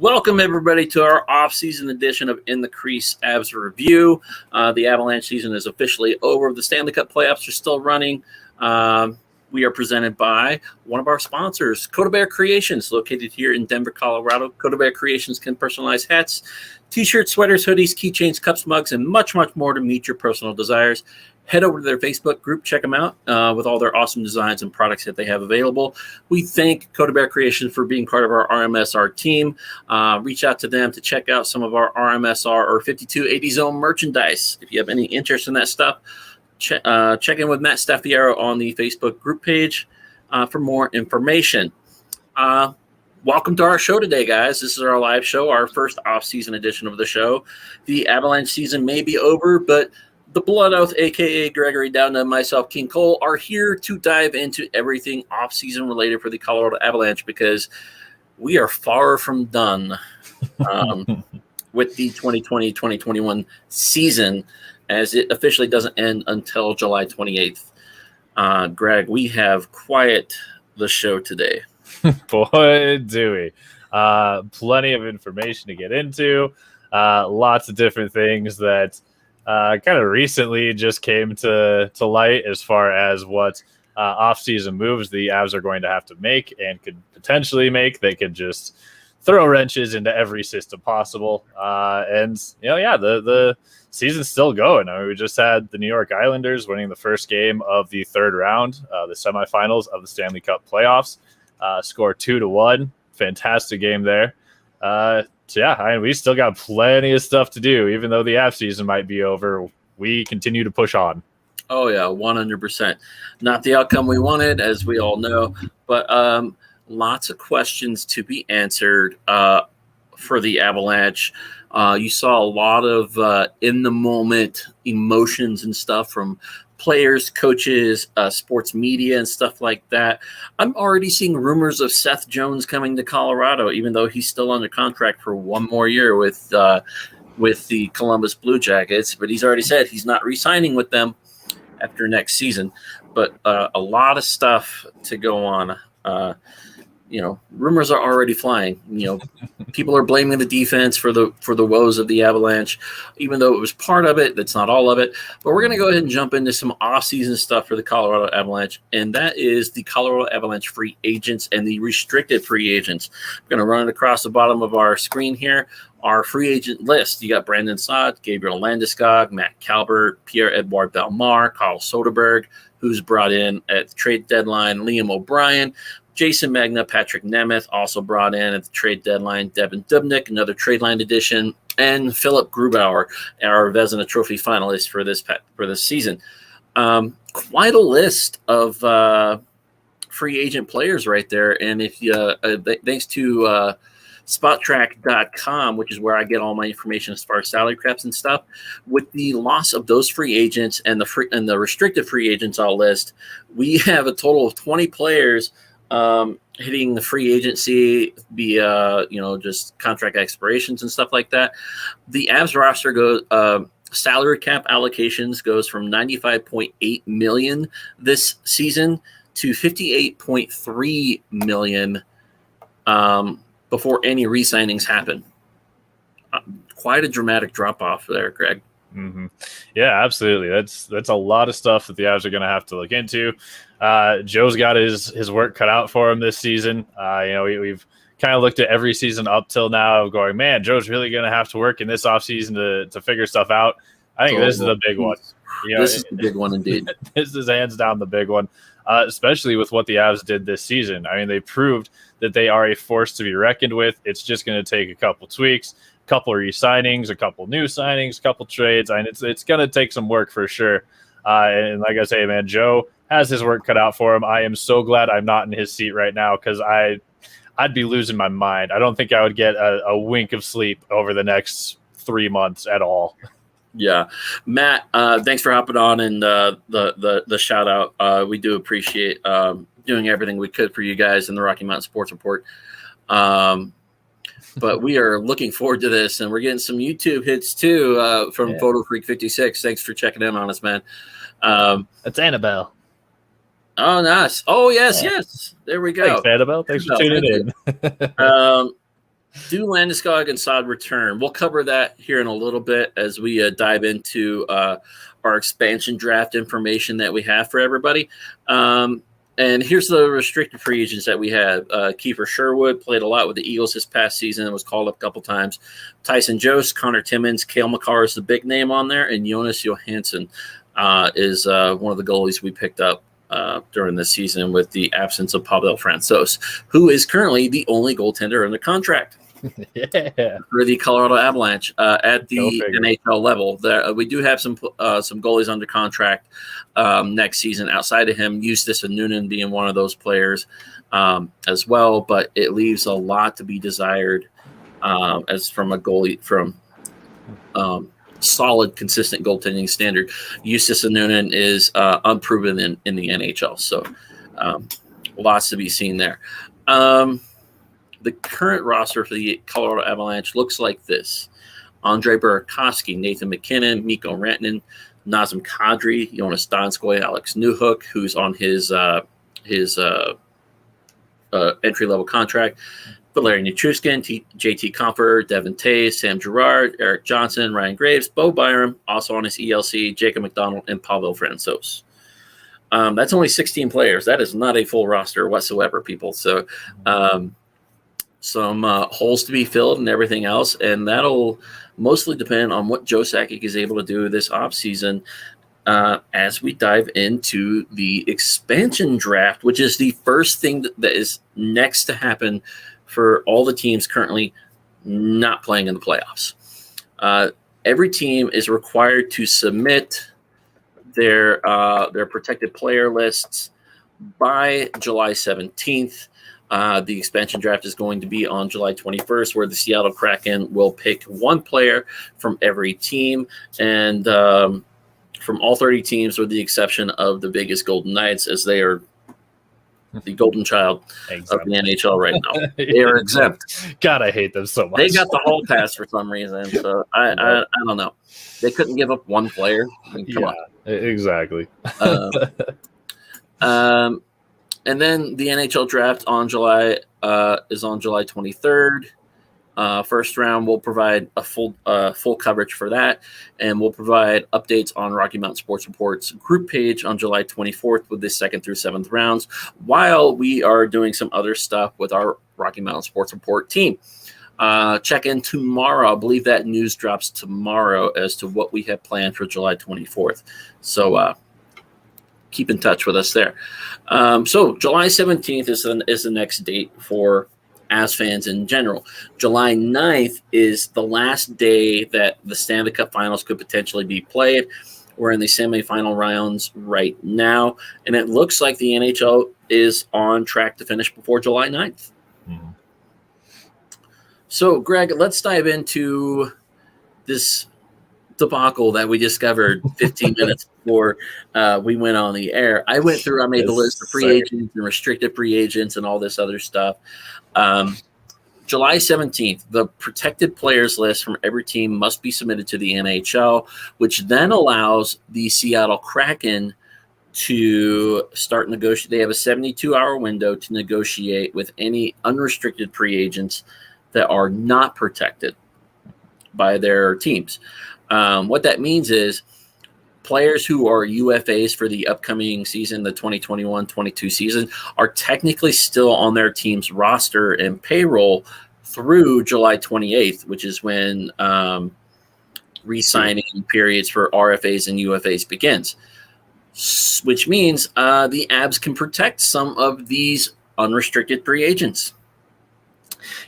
Welcome, everybody, to our off-season edition of In the Crease Avs Review. The Avalanche season is officially over. The Stanley Cup playoffs are still running. We are presented by one of our sponsors, Coda Bear Creations, located here in Denver, Colorado. Coda Bear Creations can personalize hats, t-shirts, sweaters, hoodies, keychains, cups, mugs, and much, much more to meet your personal desires. Head over to their Facebook group, check them out with all their awesome designs and products that they have available. We thank Coda Bear Creations for being part of our RMSR team. Reach out to them to check out some of our RMSR or 5280 Zone merchandise. If you have any interest in that stuff, check in with Matt Staffiero on the Facebook group page for more information. Welcome to our show today, guys. This is our live show, our first off-season edition of the show. The Avalanche season may be over, but the Blood Oath, a.k.a. Gregory Dowden, and myself, King Cole, are here to dive into everything off-season related for the Colorado Avalanche because we are far from done with the 2020-2021 season, as it officially doesn't end until July 28th. Greg, we have quite the show today. Boy, do we. Plenty of information to get into. Lots of different things that kind of recently just came to light as far as what off-season moves the Avs are going to have to make and could potentially make. They could just throw wrenches into every system possible. The season's still going. I mean, we just had the New York Islanders winning the first game of the third round, the semifinals of the Stanley Cup playoffs. Score 2-1. Fantastic game there. We still got plenty of stuff to do. Even though the Avs season might be over, we continue to push on. Oh, yeah, 100%. Not the outcome we wanted, as we all know, but lots of questions to be answered for the Avalanche. You saw a lot of in-the-moment emotions and stuff from players, coaches, sports media, and stuff like that. I'm already seeing rumors of Seth Jones coming to Colorado, even though he's still under contract for one more year with the Columbus Blue Jackets. But he's already said he's not re-signing with them after next season. But a lot of stuff to go on. Rumors are already flying. People are blaming the defense for the woes of the Avalanche, even though it was part of it. That's not all of it. But we're going to go ahead and jump into some off-season stuff for the Colorado Avalanche, and that is the Colorado Avalanche free agents and the restricted free agents. I'm going to run it across the bottom of our screen here. Our free agent list. You got Brandon Saad, Gabriel Landeskog, Matt Calvert, Pierre-Edouard Bellemare, Carl Soderberg, who's brought in at the trade deadline, Liam O'Brien, Jason Magna, Patrick Nemeth, also brought in at the trade deadline, Devin Dubnyk, another trade line addition, and Philip Grubauer, our Vezina Trophy finalist for this season. Quite a list of free agent players right there. And if you, thanks to SpotTrack.com, which is where I get all my information as far as salary caps and stuff, with the loss of those free agents and the restricted free agents all list, we have a total of 20 players hitting the free agency via, just contract expirations and stuff like that. The Avs roster goes, salary cap allocations goes from $95.8 million this season to $58.3 million before any re-signings happen. Quite a dramatic drop-off there, Greg. Mm-hmm. Yeah, absolutely. That's a lot of stuff that the Avs are going to have to look into. Joe's got his work cut out for him this season. We've kind of looked at every season up till now going, man, Joe's really going to have to work in this offseason to figure stuff out. I think this is the big one. This is the big one indeed. This is hands down the big one, especially with what the Avs did this season. I mean, they proved that they are a force to be reckoned with. It's just going to take a couple tweaks, a couple re-signings, a couple new signings, a couple trades. I mean, it's going to take some work for sure. And like I say, man, Joe has his work cut out for him. I am so glad I'm not in his seat right now because I'd be losing my mind. I don't think I would get a wink of sleep over the next 3 months at all. Yeah. Matt, thanks for hopping on and the shout out. We do appreciate doing everything we could for you guys in the Rocky Mountain Sports Report. But we are looking forward to this, and we're getting some YouTube hits too from Photo Freak 56. Thanks for checking in on us, man. That's Annabelle. Oh, nice. Oh, yes. There we go. Thanks, Annabelle. Thanks for tuning in. Do Landeskog and Saad return? We'll cover that here in a little bit as we dive into our expansion draft information that we have for everybody. And here's the restricted free agents that we have. Kiefer Sherwood played a lot with the Eagles this past season and was called up a couple times. Tyson Jost, Connor Timmins, Cale Makar is the big name on there, and Jonas Johansson is one of the goalies we picked up during this season with the absence of Pavel Francouz, who is currently the only goaltender under contract. Yeah, For the Colorado Avalanche at the NHL level. We do have some goalies under contract next season outside of him, Eustace and Noonan being one of those players as well, but it leaves a lot to be desired as from a goalie from solid, consistent goaltending standard. Eustace and Noonan is unproven in the NHL, so lots to be seen there. The current roster for the Colorado Avalanche looks like this: Andre Burakovsky, Nathan McKinnon, Mikko Rantanen, Nazem Kadri, Jonas Donskoy, Alex Newhook, who's on his entry-level contract, Valeri Nichushkin, JT Compher, Devin Tays, Sam Girard, Eric Johnson, Ryan Graves, Bo Byram, also on his ELC, Jacob McDonald, and Pavel Francouz. That's only 16 players. That is not a full roster whatsoever, people. So some holes to be filled and everything else, and that'll mostly depend on what Joe Sakic is able to do this offseason as we dive into the expansion draft, which is the first thing that is next to happen for all the teams currently not playing in the playoffs. Every team is required to submit their protected player lists by July 17th. The expansion draft is going to be on July 21st, where the Seattle Kraken will pick one player from every team, and from all 30 teams, with the exception of the Vegas Golden Knights, as they are the golden child of the NHL right now. They are exempt. God, I hate them so much. They got the hall pass for some reason, so I don't know. They couldn't give up one player. I mean, come on. Exactly. And then the NHL draft on July is on July 23rd. First round, we'll provide a full coverage for that, and we'll provide updates on Rocky Mountain Sports Report's group page on July 24th with the 2nd through 7th rounds, while we are doing some other stuff with our Rocky Mountain Sports Report team. Check in tomorrow. I believe that news drops tomorrow as to what we have planned for July 24th. So keep in touch with us there. So July 17th is the next date for Avs fans in general. July 9th is the last day that the Stanley Cup Finals could potentially be played. We're in the semifinal rounds right now, and it looks like the NHL is on track to finish before July 9th. Mm-hmm. So, Greg, let's dive into this debacle that we discovered 15 minutes before we went on the air. I made the list of free agents and restricted free agents and all this other stuff. July 17th, the protected players list from every team must be submitted to the NHL, which then allows the Seattle Kraken to start negotiate. They have a 72-hour window to negotiate with any unrestricted free agents that are not protected by their teams. What that means is players who are UFAs for the upcoming season, the 2021-22 season, are technically still on their team's roster and payroll through July 28th, which is when re-signing periods for RFAs and UFAs begins, which means the Avs can protect some of these unrestricted free agents.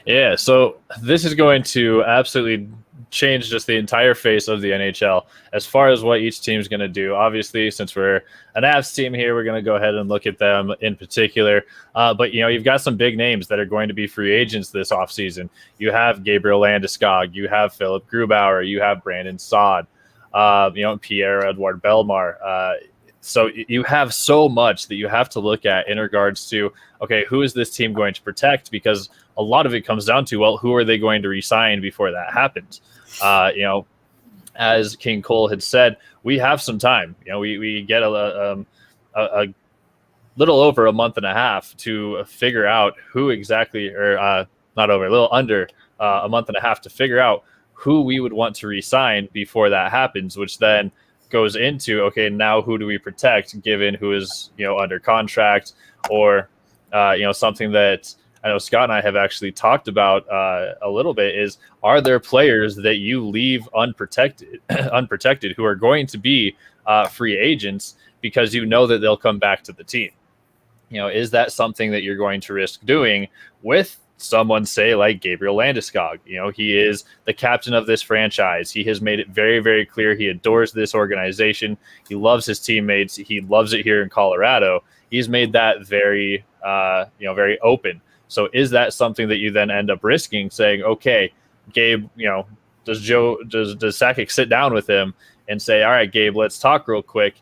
Yeah, so this is going to absolutely change just the entire face of the NHL as far as what each team is going to do. Obviously, since we're an Avs team here, we're going to go ahead and look at them in particular. But, you've got some big names that are going to be free agents this offseason. You have Gabriel Landeskog, you have Philip Grubauer, you have Brandon Saad, Pierre-Edouard Bellemare. So you have so much that you have to look at in regards to, okay, who is this team going to protect? Because a lot of it comes down to, well, who are they going to re-sign before that happens? As King Cole had said, we have some time. We get a little over a month and a half to figure out who exactly, or a little under a month and a half to figure out who we would want to re-sign before that happens, which then goes into, okay, now who do we protect given who is, under contract, or, something that I know Scott and I have actually talked about a little bit is, are there players that you leave unprotected who are going to be free agents because you know that they'll come back to the team? Is that something that you're going to risk doing with someone, say, like Gabriel Landeskog? He is the captain of this franchise. He has made it very, very clear he adores this organization. He loves his teammates. He loves it here in Colorado. He's made that very, very open. So is that something that you then end up risking, saying, okay, Gabe, does Sakic sit down with him and say, all right, Gabe, let's talk real quick.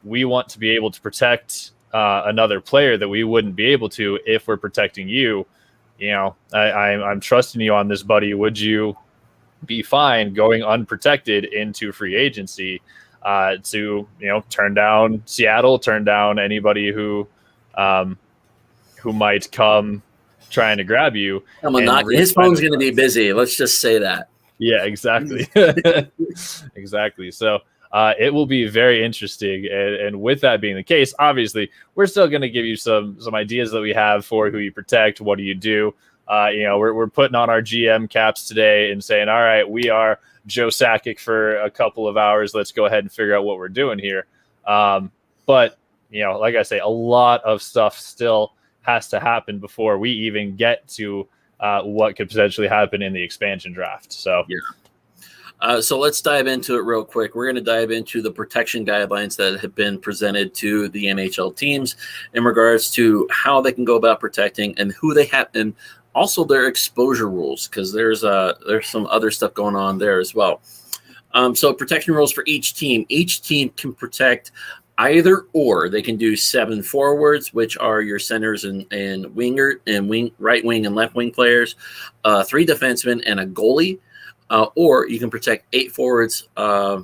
We want to be able to protect another player that we wouldn't be able to if we're protecting you. I'm trusting you on this, buddy. Would you be fine going unprotected into free agency to turn down Seattle, turn down anybody who might come trying to grab you? His phone's going to be busy. Let's just say that. Yeah, exactly. Exactly. So it will be very interesting. And with that being the case, obviously, we're still going to give you some ideas that we have for who you protect. What do you do? We're putting on our GM caps today and saying, all right, we are Joe Sakic for a couple of hours. Let's go ahead and figure out what we're doing here. But, like I say, a lot of stuff still has to happen before we even get to what could potentially happen in the expansion draft. So, yeah. So let's dive into it real quick. We're going to dive into the protection guidelines that have been presented to the NHL teams in regards to how they can go about protecting and who they have, and also their exposure rules, because there's some other stuff going on there as well. So protection rules for each team. Each team can protect either or. They can do 7 forwards, which are your centers and winger and right wing and left wing players, 3 defensemen and a goalie. Or you can protect 8 forwards, a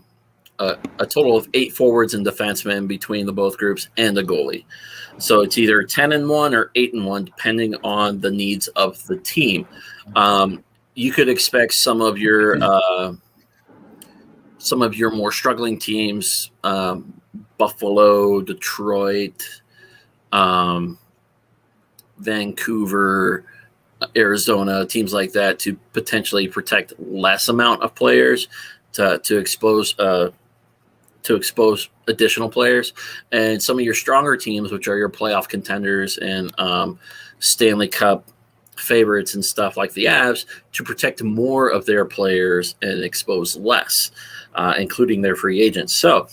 total of 8 forwards and defensemen between the both groups and the goalie. So it's either 10-1 or 8-1, depending on the needs of the team. You could expect some of your more struggling teams, Buffalo, Detroit, Vancouver, Arizona, teams like that, to potentially protect less amount of players to expose additional players, and some of your stronger teams, which are your playoff contenders and Stanley Cup favorites and stuff like the Avs, to protect more of their players and expose less, including their free agents. So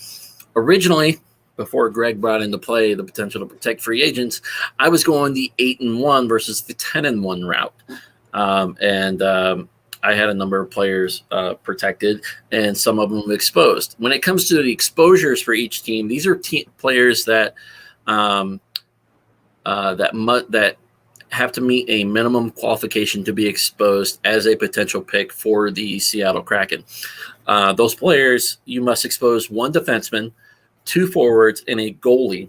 originally, before Greg brought into play the potential to protect free agents, I was going the 8-1 versus the 10-1 route. I had a number of players protected and some of them exposed. When it comes to the exposures for each team, these are players that that have to meet a minimum qualification to be exposed as a potential pick for the Seattle Kraken. Those players, you must expose 1 defenseman, 2 forwards, and a goalie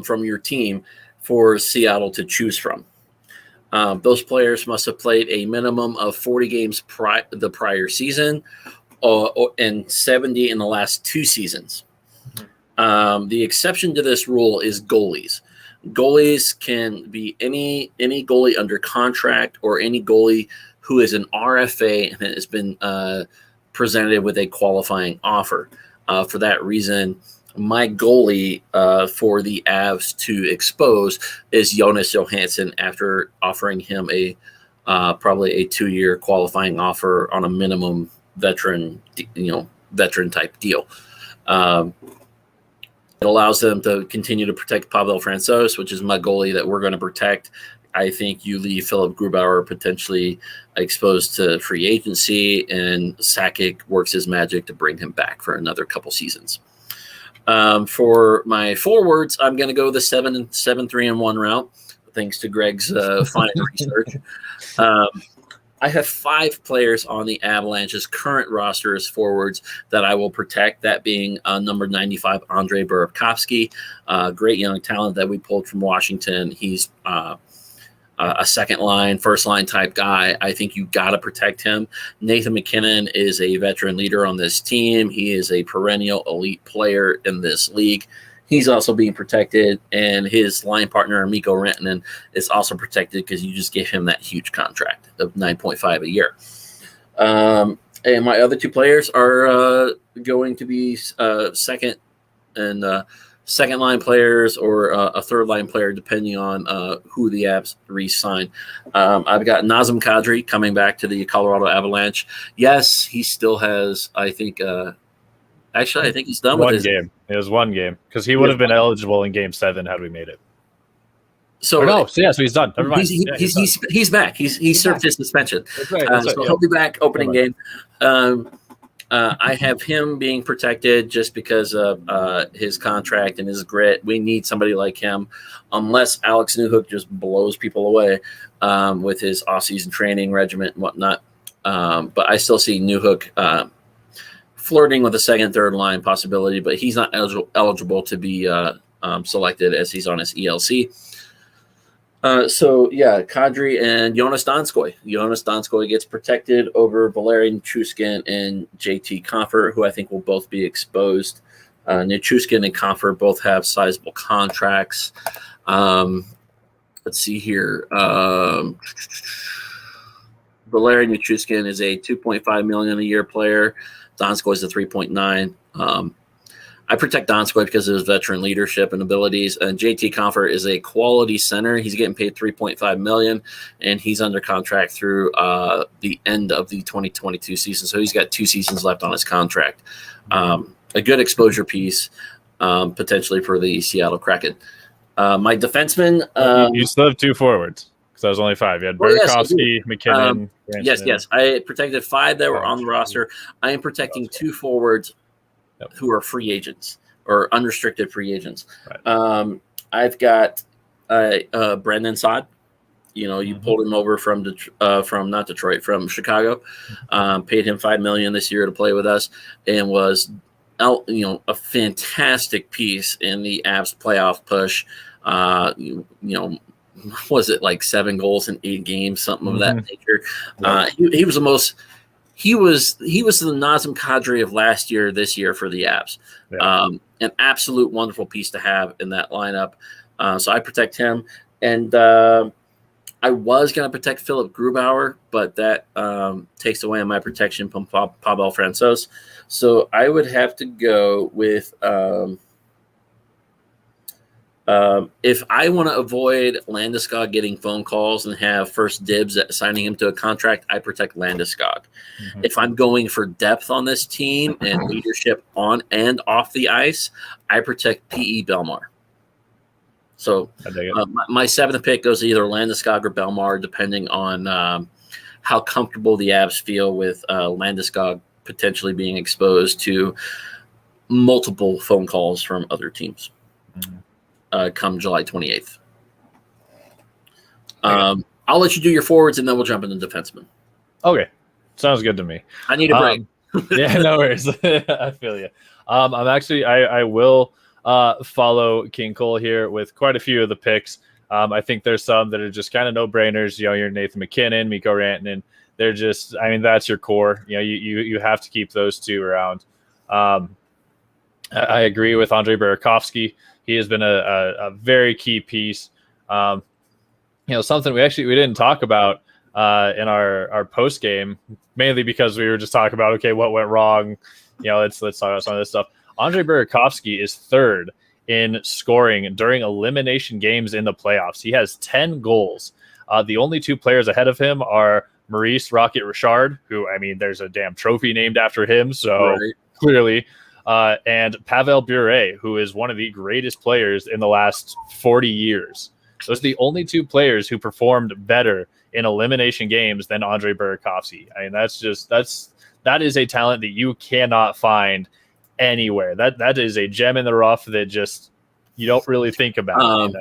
from your team for Seattle to choose from. Those players must have played a minimum of 40 games the prior season and 70 in the last 2 seasons. The exception to this rule is goalies. Goalies can be any goalie under contract or any goalie who is an RFA and has been presented with a qualifying offer. For that reason, my goalie for the Avs to expose is Jonas Johansson, after offering him a probably a 2-year qualifying offer on a minimum veteran type deal. It allows them to continue to protect Pavel Francouz, which is my goalie that we're going to protect. I think you leave Philip Grubauer potentially exposed to free agency, and Sakic works his magic to bring him back for another couple seasons. For my forwards, I'm going to go the 7-3-1 route, thanks to Greg's fine research. I have 5 players on the Avalanche's current roster as forwards that I will protect, that being number 95, Andrei Burakovsky, great young talent that we pulled from Washington. He's a second line, first line type guy. I think you got to protect him. Nathan MacKinnon is a veteran leader on this team. He is a perennial elite player in this league. He's also being protected, and his line partner, Mikko Rantanen, is also protected because you just gave him that huge contract of $9.5 a year. And my other two players are going to be second line players or a third line player, depending on who the Avs re-sign. I've got Nazem Kadri coming back to the Colorado Avalanche. Yes, he still has, I think he's done with his game. It was one game because he would have been eligible in Game 7 had we made it. So so he's done. Never mind. He's back. He's served his suspension. That's right. So he'll be back opening game. I have him being protected just because of his contract and his grit. We need somebody like him, unless Alex Newhook just blows people away with his off-season training regimen and whatnot. But I still see Newhook flirting with a second, third line possibility, but he's not eligible to be selected as he's on his ELC. Kadri and Jonas Donskoy. Jonas Donskoy gets protected over Valeri Nichushkin and JT Compher, who I think will both be exposed. Nichushkin and Compher both have sizable contracts. Let's see here. Valeri Nichushkin is a $2.5 million a year player. Donskoy is a 3.9. I protect Donskoy because of his veteran leadership and abilities. And JT Compher is a quality center. He's getting paid $3.5 million, and he's under contract through the end of the 2022 season. So he's got 2 seasons left on his contract. A good exposure piece potentially for the Seattle Kraken. My defenseman. You still have 2 forwards. That was only 5. You had Burakovsky, McKinnon. Yes. I protected 5 that were on the roster. I am protecting 2 forwards who are free agents or unrestricted free agents. Right. I've got Brendan Saad. You pulled him over from Chicago. Paid him $5 million this year to play with us, and was a fantastic piece in the Avs playoff push. Was it like 7 goals in 8 games, something of that nature? He was the most. He was the Nazem Kadri of last year, this year for the Avs. Yeah. An absolute wonderful piece to have in that lineup. So I protect him, and I was going to protect Philip Grubauer, but that takes away my protection from Pavel Francouz. So I would have to go with. If I want to avoid Landeskog getting phone calls and have first dibs at signing him to a contract, I protect Landeskog. If I'm going for depth on this team and leadership on and off the ice, I protect P.E. Belmar. So my 7th pick goes to either Landeskog or Belmar, depending on how comfortable the Avs feel with Landeskog potentially being exposed to multiple phone calls from other teams. Come July 28th. I'll let you do your forwards, and then we'll jump into defensemen. Okay. Sounds good to me. I need a break. Yeah, no worries. I feel you. I will follow King Cole here with quite a few of the picks. I think there's some that are just kind of no-brainers. Your Nathan MacKinnon, Mikko Rantanen. They're just, that's your core. You have to keep those 2 around. I agree with Andre Burakovsky. He has been a very key piece. Something we didn't talk about in our post game, mainly because we were just talking about what went wrong. Let's talk about some of this stuff. Andre Burakovsky is 3rd in scoring during elimination games in the playoffs. He has 10 goals. The only 2 players ahead of him are Maurice Rocket Richard, who there's a damn trophy named after him. So clearly. And Pavel Bure, who is one of the greatest players in the last 40 years. Those are the only 2 players who performed better in elimination games than Andre Burakovsky. That is a talent that you cannot find anywhere. That is a gem in the rough that just you don't really think about.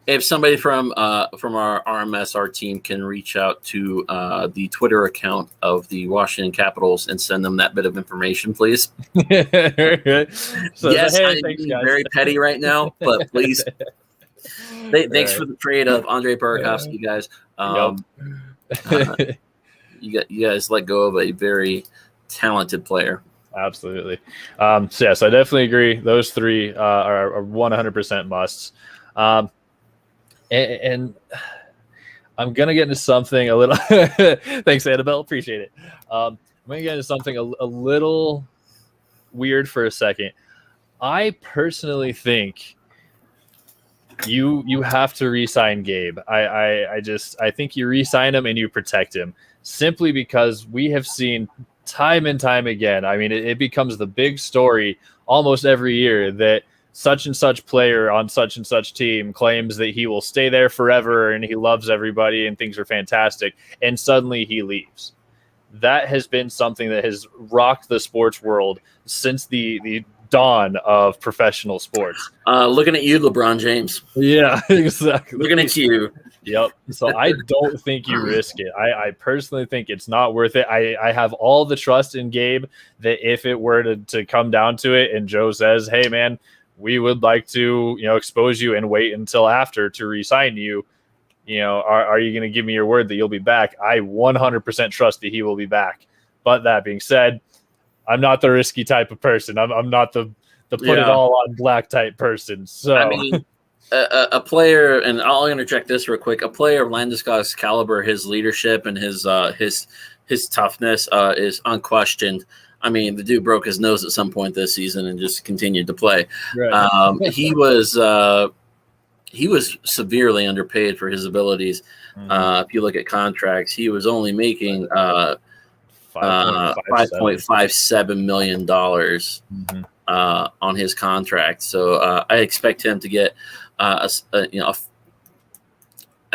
If somebody from our RMSR team can reach out to the Twitter account of the Washington Capitals and send them that bit of information, please. Yes, I'm being very petty right now, but please Thanks for the trade of Andre Burakovsky, guys. You guys let go of a very talented player. Absolutely. So yes, I definitely agree. Those three are 100% musts. And I'm gonna get into something a little. Thanks, Annabelle. Appreciate it. I'm gonna get into something a little weird for a second. I personally think you have to re-sign Gabe. I think you re-sign him and you protect him simply because we have seen time and time again. I mean, it becomes the big story almost every year that such and such player on such and such team claims that he will stay there forever and he loves everybody and things are fantastic, and suddenly he leaves. That has been something that has rocked the sports world since the dawn of professional sports. Looking at you, LeBron James. Yeah, exactly. Looking at you. Yep. So I don't think you risk it. I personally think it's not worth it. I have all the trust in Gabe that if it were to come down to it and Joe says, hey, man, we would like to, expose you and wait until after to re-sign you, are you going to give me your word that you'll be back? I 100% trust that he will be back. But that being said, I'm not the risky type of person. I'm not the put it all on black type person. So I mean, a player, and I'll interject this real quick. A player of Landeskog's caliber, his leadership and his toughness is unquestioned. I mean, the dude broke his nose at some point this season and just continued to play. Right. He was severely underpaid for his abilities. If you look at contracts, he was only making $5.57 million on his contract. So I expect him to get I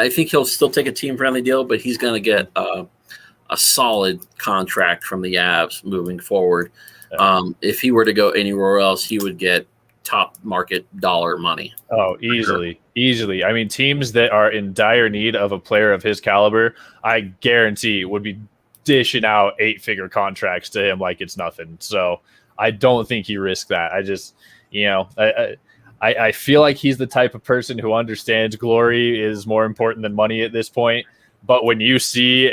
think he'll still take a team-friendly deal, but he's going to get a solid contract from the Avs moving forward. If he were to go anywhere else, he would get top market dollar money. Oh, easily. I mean, teams that are in dire need of a player of his caliber, I guarantee would be dishing out 8-figure contracts to him like it's nothing. So I don't think he risked that. I just, I feel like he's the type of person who understands glory is more important than money at this point. But when you see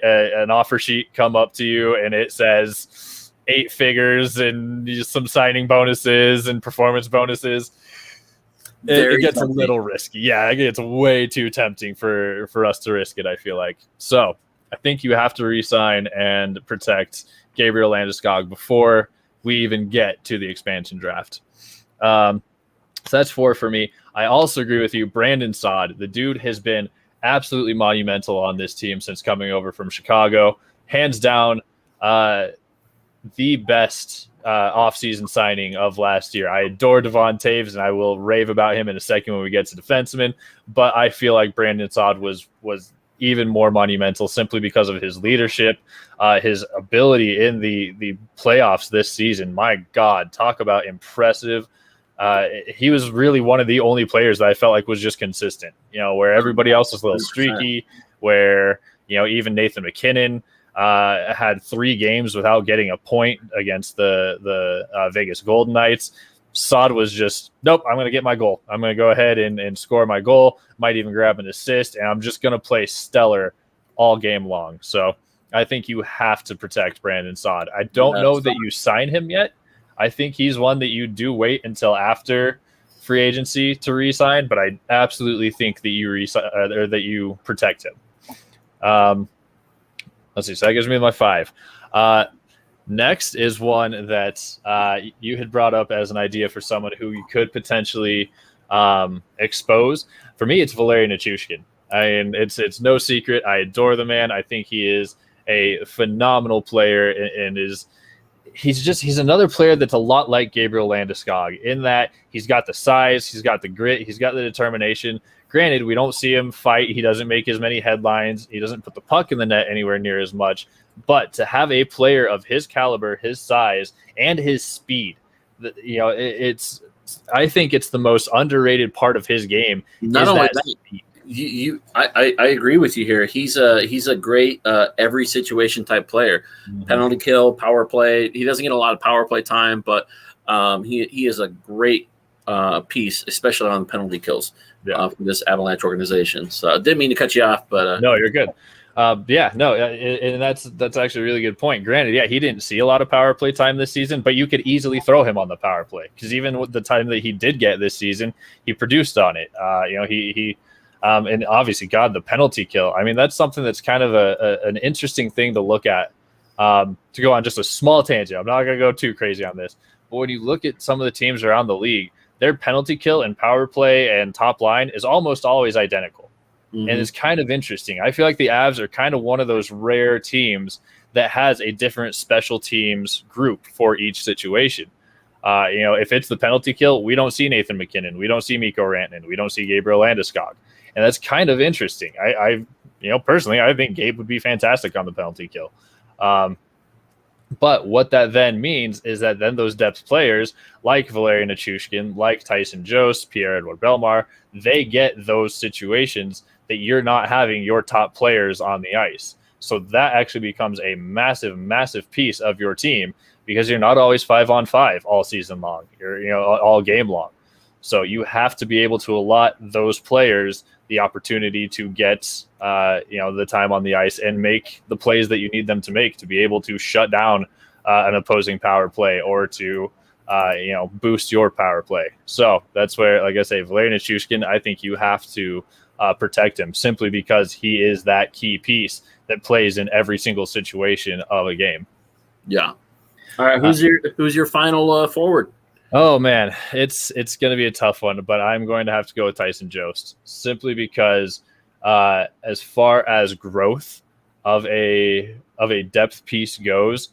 an offer sheet come up to you and it says 8 figures and some signing bonuses and performance bonuses, it gets a little risky. Yeah, it gets way too tempting for us to risk it, I feel like. So I think you have to re-sign and protect Gabriel Landeskog before we even get to the expansion draft. So that's 4 for me. I also agree with you. Brandon Saad, the dude has been absolutely monumental on this team since coming over from Chicago. Hands down, the best offseason signing of last year. I adore Devon Taves, and I will rave about him in a second when we get to defensemen. But I feel like Brandon Saad was even more monumental simply because of his leadership, his ability in the playoffs this season. My God, talk about impressive. He was really one of the only players that I felt like was just consistent, where everybody else was a little streaky, where, even Nathan McKinnon had 3 games without getting a point against the Vegas Golden Knights. Saad was just, nope, I'm going to get my goal. I'm going to go ahead and score my goal, might even grab an assist, and I'm just going to play stellar all game long. So I think you have to protect Brandon Saad. I don't know that you sign him yet. I think he's one that you do wait until after free agency to re-sign, but I absolutely think that you or that you protect him. Let's see. So that gives me my 5. Next is one that you had brought up as an idea for someone who you could potentially expose. For me, it's Valeri Nichushkin. I mean, it's no secret. I adore the man. I think he is a phenomenal player and he's another player that's a lot like Gabriel Landeskog in that he's got the size, he's got the grit, he's got the determination. Granted, we don't see him fight. He doesn't make as many headlines. He doesn't put the puck in the net anywhere near as much. But to have a player of his caliber, his size, and his speed, I think it's the most underrated part of his game. Not only that, I agree with you here. He's a great every situation type player. Mm-hmm. Penalty kill, power play. He doesn't get a lot of power play time, but he is a great piece, especially on penalty kills Yeah. for this Avalanche organization. So I didn't mean to cut you off, but No, you're good. And that's actually a really good point. Granted, yeah, he didn't see a lot of power play time this season, but you could easily throw him on the power play because even with the time that he did get this season, he produced on it. And obviously, God, the penalty kill. I mean, that's something that's kind of an interesting thing to look at. To go on just a small tangent, I'm not going to go too crazy on this, but when you look at some of the teams around the league, their penalty kill and power play and top line is almost always identical. And it's kind of interesting. I feel like the Avs are kind of one of those rare teams that has a different special teams group for each situation. If it's the penalty kill, we don't see Nathan McKinnon. We don't see Mikko Rantanen. We don't see Gabriel Landeskog. And that's kind of interesting. Personally, I think Gabe would be fantastic on the penalty kill. But what that then means is that then those depth players like Valerian Nichushkin, like Tyson Jost, Pierre-Edouard Bellemare, they get those situations that you're not having your top players on the ice. So that actually becomes a massive, massive piece of your team because you're not always 5-on-5 all season long. You're all game long. So you have to be able to allot those players the opportunity to get the time on the ice and make the plays that you need them to make to be able to shut down an opposing power play or to boost your power play. So that's where, like I say, Valerian Nichushkin, I think you have to protect him simply because he is that key piece that plays in every single situation of a game. Yeah. All right. Who's your final forward? Oh man, it's going to be a tough one, but I'm going to have to go with Tyson Jost simply because as far as growth of a depth piece goes,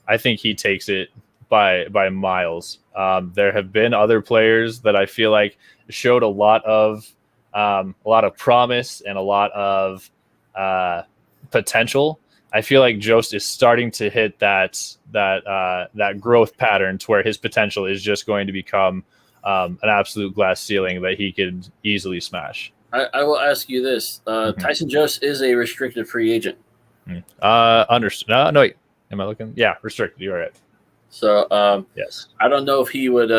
I think he takes it by miles. There have been other players that I feel like showed a lot of promise and a lot of potential. I feel like Jost is starting to hit that growth pattern to where his potential is just going to become an absolute glass ceiling that he could easily smash. I will ask you this: Tyson Jost is a restricted free agent. Understood. No, wait. Am I looking? Yeah, restricted. You're right. So yes, I don't know if he would.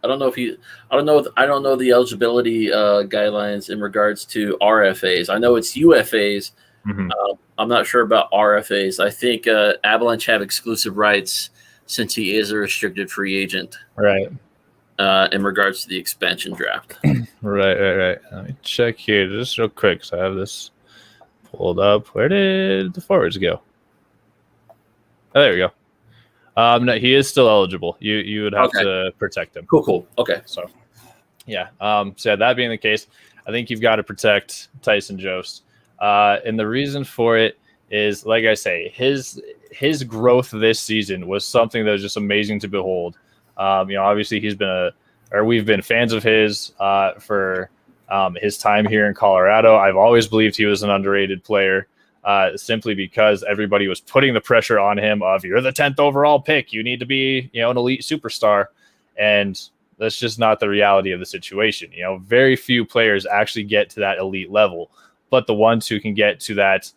I don't know the eligibility guidelines in regards to RFAs. I know it's UFAs. I'm not sure about RFAs. I think Avalanche have exclusive rights since he is a restricted free agent. Right. In regards to the expansion draft. Right. Let me check here just real quick. So I have this pulled up. Where did the forwards go? Oh, there we go. No, he is still eligible. You would have to protect him. Cool. Okay. So, yeah. So that being the case, I think you've got to protect Tyson Jost. And the reason for it is, like I say, his growth this season was something that was just amazing to behold. Obviously we've been fans of his for his time here in Colorado. I've always believed he was an underrated player. Simply because everybody was putting the pressure on him of you're the 10th overall pick. You need to be, an elite superstar. And that's just not the reality of the situation. Very few players actually get to that elite level, but the ones who can get to that,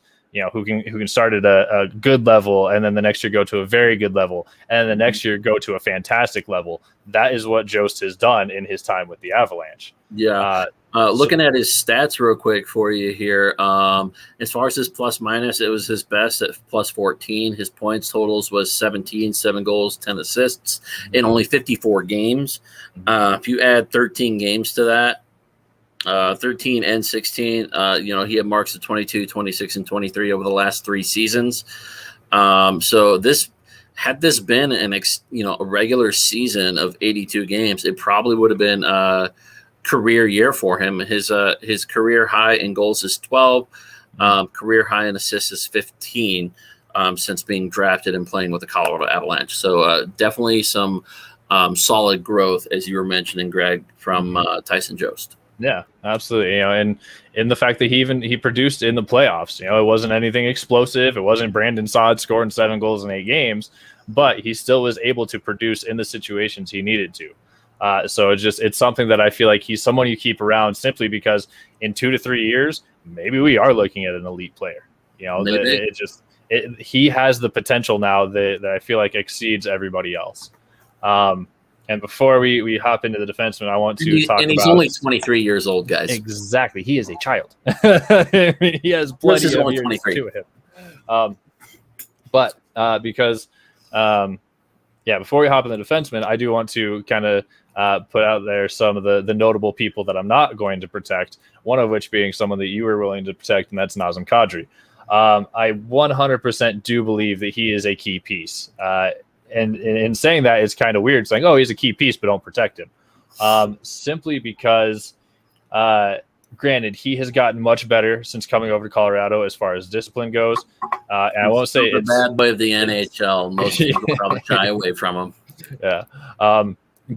who can start at a good level and then the next year go to a very good level and then the next year go to a fantastic level. That is what Jost has done in his time with the Avalanche. Yeah. Looking at his stats real quick for you here. As far as his plus minus, it was his best at plus 14. His points totals was 17, 7 goals, 10 assists in only 54 games. If you add 13 games to that, 13 and 16, he had marks of 22, 26, and 23 over the last 3 seasons. So had this been a regular season of 82 games, it probably would have been career year for him. His career high in goals is 12, career high in assists is 15 since being drafted and playing with the Colorado Avalanche. So definitely some solid growth, as you were mentioning, Greg, from Tyson Jost. Yeah, absolutely. And in the fact that he produced in the playoffs, it wasn't anything explosive. It wasn't Brandon Saad scoring 7 goals in 8 games, but he still was able to produce in the situations he needed to. So it's something that I feel like he's someone you keep around simply because in 2 to 3 years, maybe we are looking at an elite player. He has the potential now that I feel like exceeds everybody else. And before we hop into the defenseman, I want to talk about. And he's only 23 years old, guys. Exactly, he is a child. He has plenty of years to him. But because before we hop in the defenseman, I do want to kind of put out there some of the notable people that I'm not going to protect. One of which being someone that you were willing to protect, and that's Nazem Kadri. I 100% do believe that he is a key piece. And in saying that, it's kind of weird saying, oh, he's a key piece, but don't protect him. Simply because, granted, he has gotten much better since coming over to Colorado as far as discipline goes. And I won't say it's the bad boy of the NHL. Most people probably shy away from him. Yeah.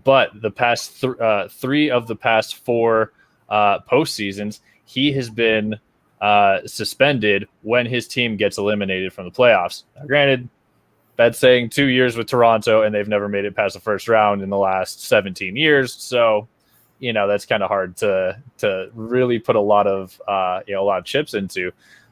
But the past three of the past four postseasons, he has been suspended when his team gets eliminated from the playoffs. Now, granted, that's saying 2 years with Toronto, and they've never made it past the first round in the last 17 years. So, that's kind of hard to really put a lot of chips into.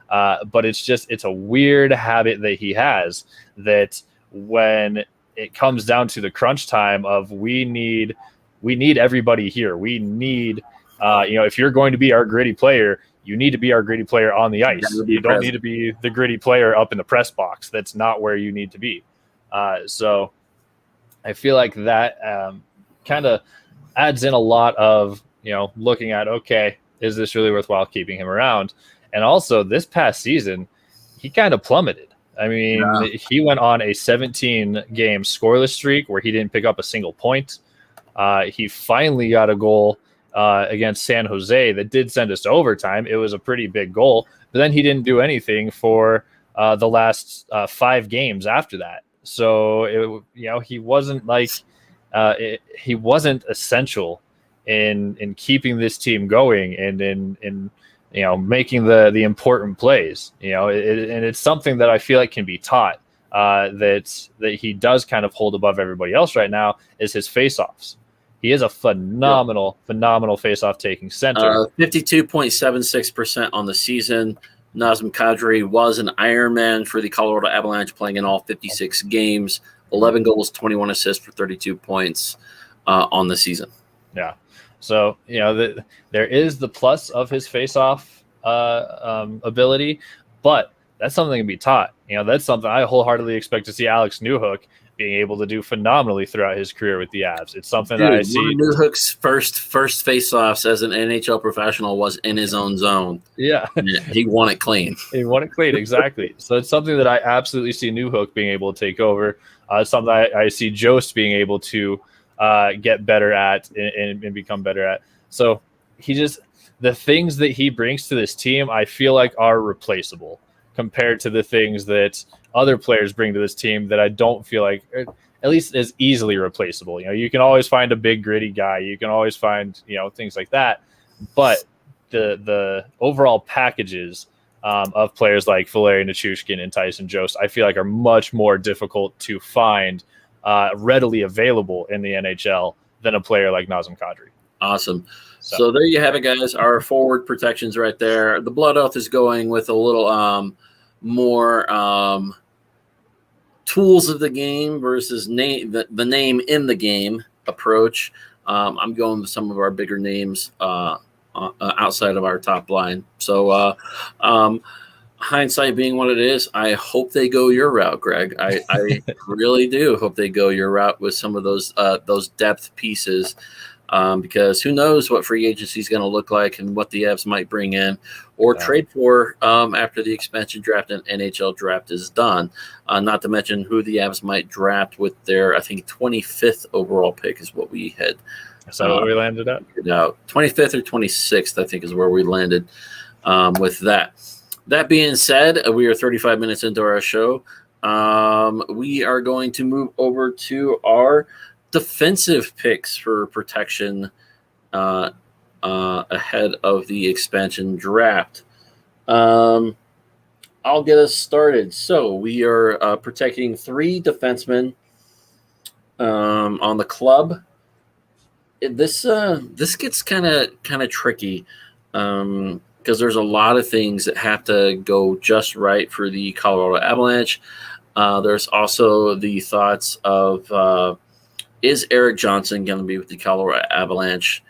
But it's a weird habit that he has, that when it comes down to the crunch time of we need everybody here. We need, if you're going to be our gritty player, you need to be our gritty player on the ice. You don't need to be the gritty player up in the press box. That's not where you need to be. So I feel like that kind of adds in a lot of, looking at, okay, is this really worthwhile keeping him around? And also this past season, he kind of plummeted. I mean, he went on a 17-game scoreless streak where he didn't pick up a single point. He finally got a goal against San Jose that did send us to overtime. It was a pretty big goal, but then he didn't do anything for the last 5 games after that. So he wasn't he wasn't essential in keeping this team going and in making the important plays. And it's something that I feel like can be taught. That he does kind of hold above everybody else right now is his faceoffs. He is a phenomenal faceoff taking center. 52.76% on the season. Nazem Kadri was an Ironman for the Colorado Avalanche, playing in all 56 games. 11 goals, 21 assists for 32 points on the season. Yeah. So, there is the plus of his faceoff ability, but that's something that can be taught. That's something I wholeheartedly expect to see Alex Newhook being able to do phenomenally throughout his career with the Avs. It's something that I see. One of Newhook's first faceoffs as an NHL professional was in his own zone. Yeah. He won it clean. Exactly. So it's something that I absolutely see Newhook being able to take over. It's something I see Jost being able to get better at and become better at. So the things that he brings to this team, I feel like are replaceable compared to the things that other players bring to this team that I don't feel like at least as easily replaceable. You can always find a big gritty guy. You can always find, things like that. But the overall packages of players like Valeri Nichushkin and Tyson Jost, I feel like are much more difficult to find readily available in the NHL than a player like Nazem Kadri. Awesome. So there you have it, guys. Our forward protections right there. The Blood Oath is going with a little more tools of the game versus the name in the game approach. I'm going with some of our bigger names outside of our top line. So hindsight being what it is, I hope they go your route, Greg. I really do hope they go your route with some of those depth pieces. Because who knows what free agency is going to look like and what the Avs might bring in or trade for after the expansion draft and NHL draft is done. Not to mention who the Avs might draft with their, I think, 25th overall pick is what we had. So what we landed at? 25th or 26th, I think, is where we landed with that. That being said, we are 35 minutes into our show. We are going to move over to our defensive picks for protection ahead of the expansion draft. I'll get us started. So we are protecting 3 defensemen on the club. This gets kind of tricky because there's a lot of things that have to go just right for the Colorado Avalanche. There's also the thoughts of is Eric Johnson going to be with the Colorado Avalanche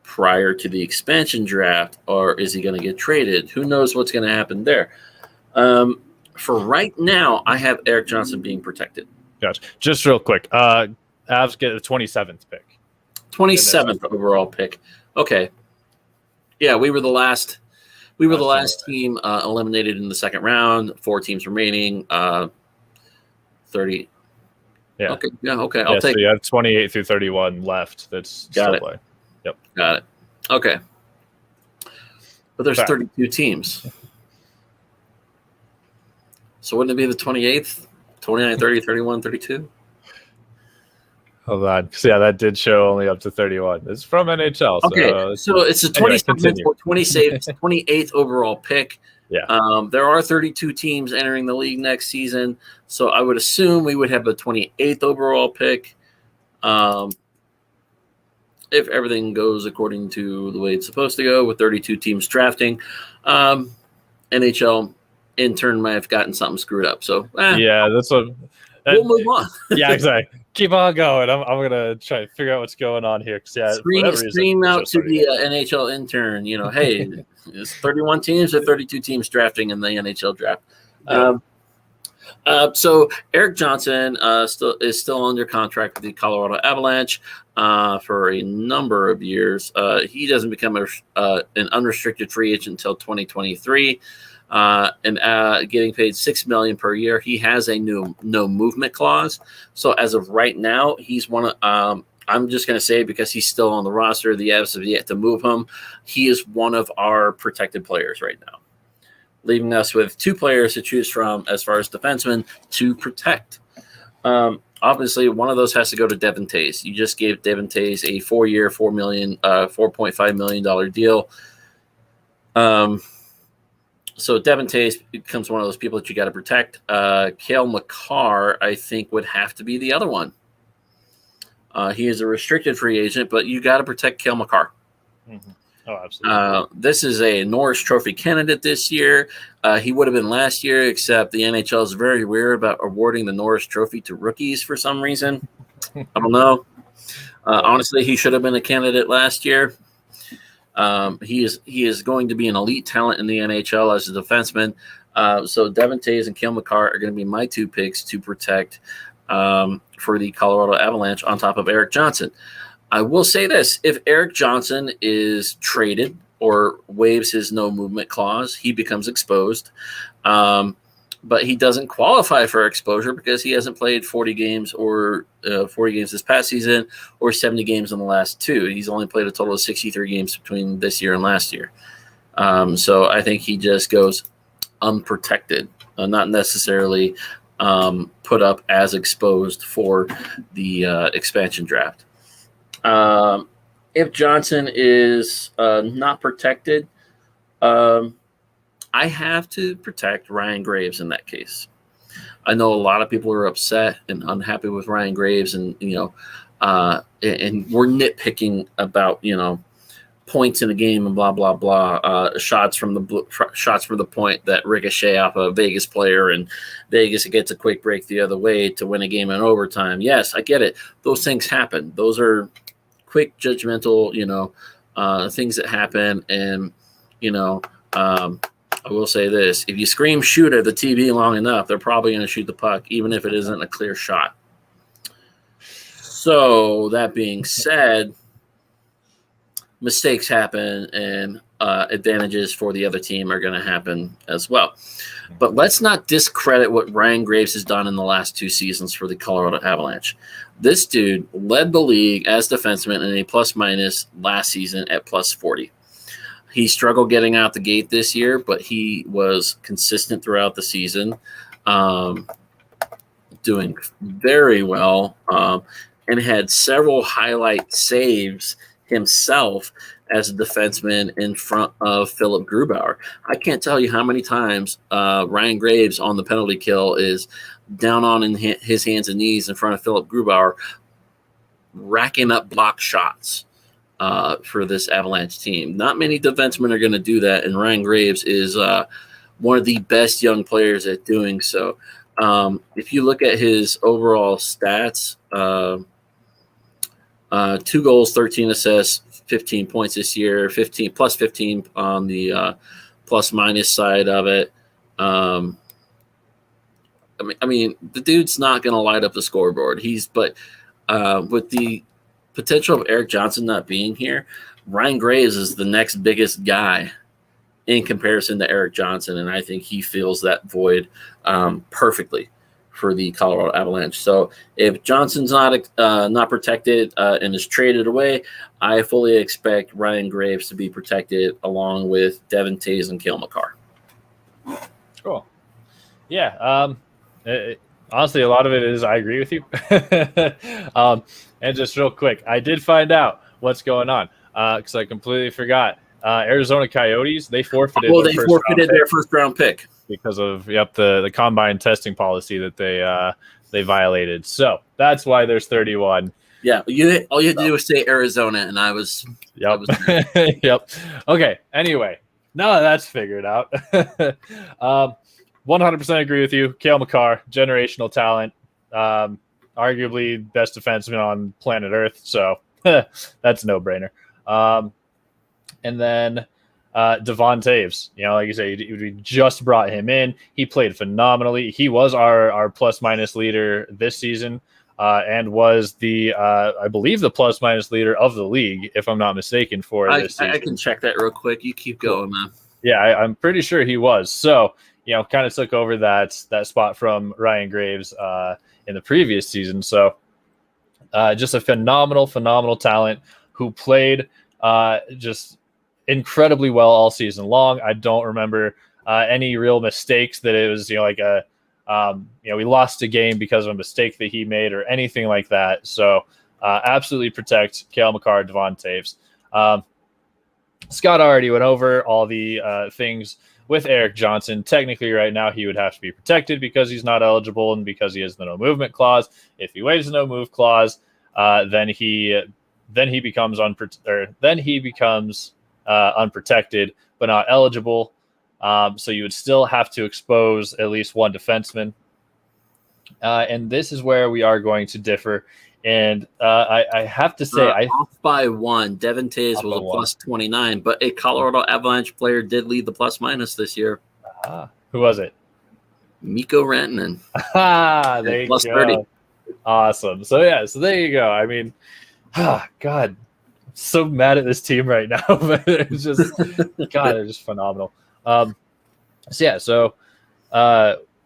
prior to the expansion draft, or is he going to get traded? Who knows what's going to happen there? For right now, I have Eric Johnson being protected. Gotcha. Just real quick, Avs get the 27th pick. 27th overall pick. Okay. Yeah, we were the last. We were the last team eliminated in the second round. 4 teams remaining. 30. Yeah. Okay. Yeah. Okay. I'll take. So you have 28 through 31 left. That's still play. Yep. Got it. Okay. But there's 32 teams. So wouldn't it be the 28th, 29, 30, 31, 32? Hold on. Because, that did show only up to 31. It's from NHL. Okay. So it's a 28th overall pick. Yeah. There are 32 teams entering the league next season. So I would assume we would have the 28th overall pick. If everything goes according to the way it's supposed to go with 32 teams drafting, NHL in turn might have gotten something screwed up. So that's what we'll move on. Yeah, exactly. Keep on going. I'm gonna try to figure out what's going on here. Scream out to the NHL intern. Hey, it's 31 teams or 32 teams drafting in the NHL draft. So Eric Johnson is still under contract with the Colorado Avalanche for a number of years. He doesn't become an unrestricted free agent until 2023. And getting paid $6 million per year. He has a no movement clause. So as of right now, he's one of. I'm just going to say because he's still on the roster, the Avs have yet to move him. He is one of our protected players right now, leaving us with 2 players to choose from as far as defensemen to protect. Obviously, one of those has to go to Devon Toews. You just gave Devon Toews a 4-year, $4.5 million deal. So Devon Toews becomes one of those people that you got to protect. Cale Makar, I think, would have to be the other one. He is a restricted free agent, but you got to protect Cale Makar. Mm-hmm. Oh, absolutely. This is a Norris Trophy candidate this year. He would have been last year, except the NHL is very weird about awarding the Norris Trophy to rookies for some reason. I don't know. Honestly, he should have been a candidate last year. He is going to be an elite talent in the NHL as a defenseman. So Devon Toews and Cale Makar are going to be my 2 picks to protect for the Colorado Avalanche on top of Eric Johnson. I will say this. If Eric Johnson is traded or waives his no movement clause, he becomes exposed. But he doesn't qualify for exposure because he hasn't played 40 games or 40 games this past season or 70 games in the last 2. He's only played a total of 63 games between this year and last year. So I think he just goes unprotected, not necessarily put up as exposed for the expansion draft. If Johnson is not protected, I have to protect Ryan Graves in that case. I know a lot of people are upset and unhappy with Ryan Graves, and and we're nitpicking about points in a game and blah blah blah. Shots from the point that ricochet off a Vegas player, and Vegas gets a quick break the other way to win a game in overtime. Yes, I get it. Those things happen. Those are quick, judgmental, things that happen, and I will say this. If you scream shoot at the TV long enough, they're probably going to shoot the puck, even if it isn't a clear shot. So that being said, mistakes happen and advantages for the other team are going to happen as well. But let's not discredit what Ryan Graves has done in the last 2 seasons for the Colorado Avalanche. This dude led the league as defenseman in a plus-minus last season at plus 40. He struggled getting out the gate this year, but he was consistent throughout the season, doing very well, and had several highlight saves himself as a defenseman in front of Philip Grubauer. I can't tell you how many times Ryan Graves on the penalty kill is down on his hands and knees in front of Philip Grubauer, racking up block shots. For this Avalanche team. Not many defensemen are going to do that, and Ryan Graves is one of the best young players at doing so. If you look at his overall stats, 2 goals, 13 assists, 15 points this year, 15 plus 15 on the plus minus side of it. I mean, the dude's not going to light up the scoreboard. But with the potential of Eric Johnson not being here, Ryan Graves is the next biggest guy in comparison to Eric Johnson, and I think he fills that void perfectly for the Colorado Avalanche. So if Johnson's not protected and is traded away, I fully expect Ryan Graves to be protected along with Devin Taves and Cale Makar. Cool. Yeah. Honestly, a lot of it is I agree with you. And just real quick, I did find out what's going on because I completely forgot. Arizona Coyotes, they forfeited. Well, they forfeited their first round pick because of the combine testing policy that they violated. So that's why there's 31. Yeah, all you had to do was say Arizona, and I was. Yep. Yep. Okay. Anyway, now that that's figured out, 100% agree with you. Cale Makar, generational talent, arguably best defenseman on planet Earth. So that's a no-brainer. And then Devon Taves, like you say, we just brought him in. He played phenomenally. He was our plus-minus leader this season and was I believe, the plus-minus leader of the league, if I'm not mistaken, for this season. I can check that real quick. You keep going, man. Yeah, I'm pretty sure he was. So, kind of took over that spot from Ryan Graves in the previous season. So just a phenomenal talent who played just incredibly well all season long. I don't remember any real mistakes that it was, we lost a game because of a mistake that he made or anything like that. So absolutely protect Cale Makar, Devon Taves. Scott already went over all the things with Eric Johnson. Technically right now he would have to be protected because he's not eligible and because he has the no movement clause. If he waives the no move clause, then he becomes unprotected but not eligible. So you would still have to expose at least one defenseman. And this is where we are going to differ. And I have to say, off by one. Devin Taves was a plus 29, but a Colorado Avalanche player did lead the plus minus this year. Who was it? Mikko Rantanen. There you go. 30. Awesome. So there you go. I mean, God, I'm so mad at this team right now, but it's just, God, they're just phenomenal. So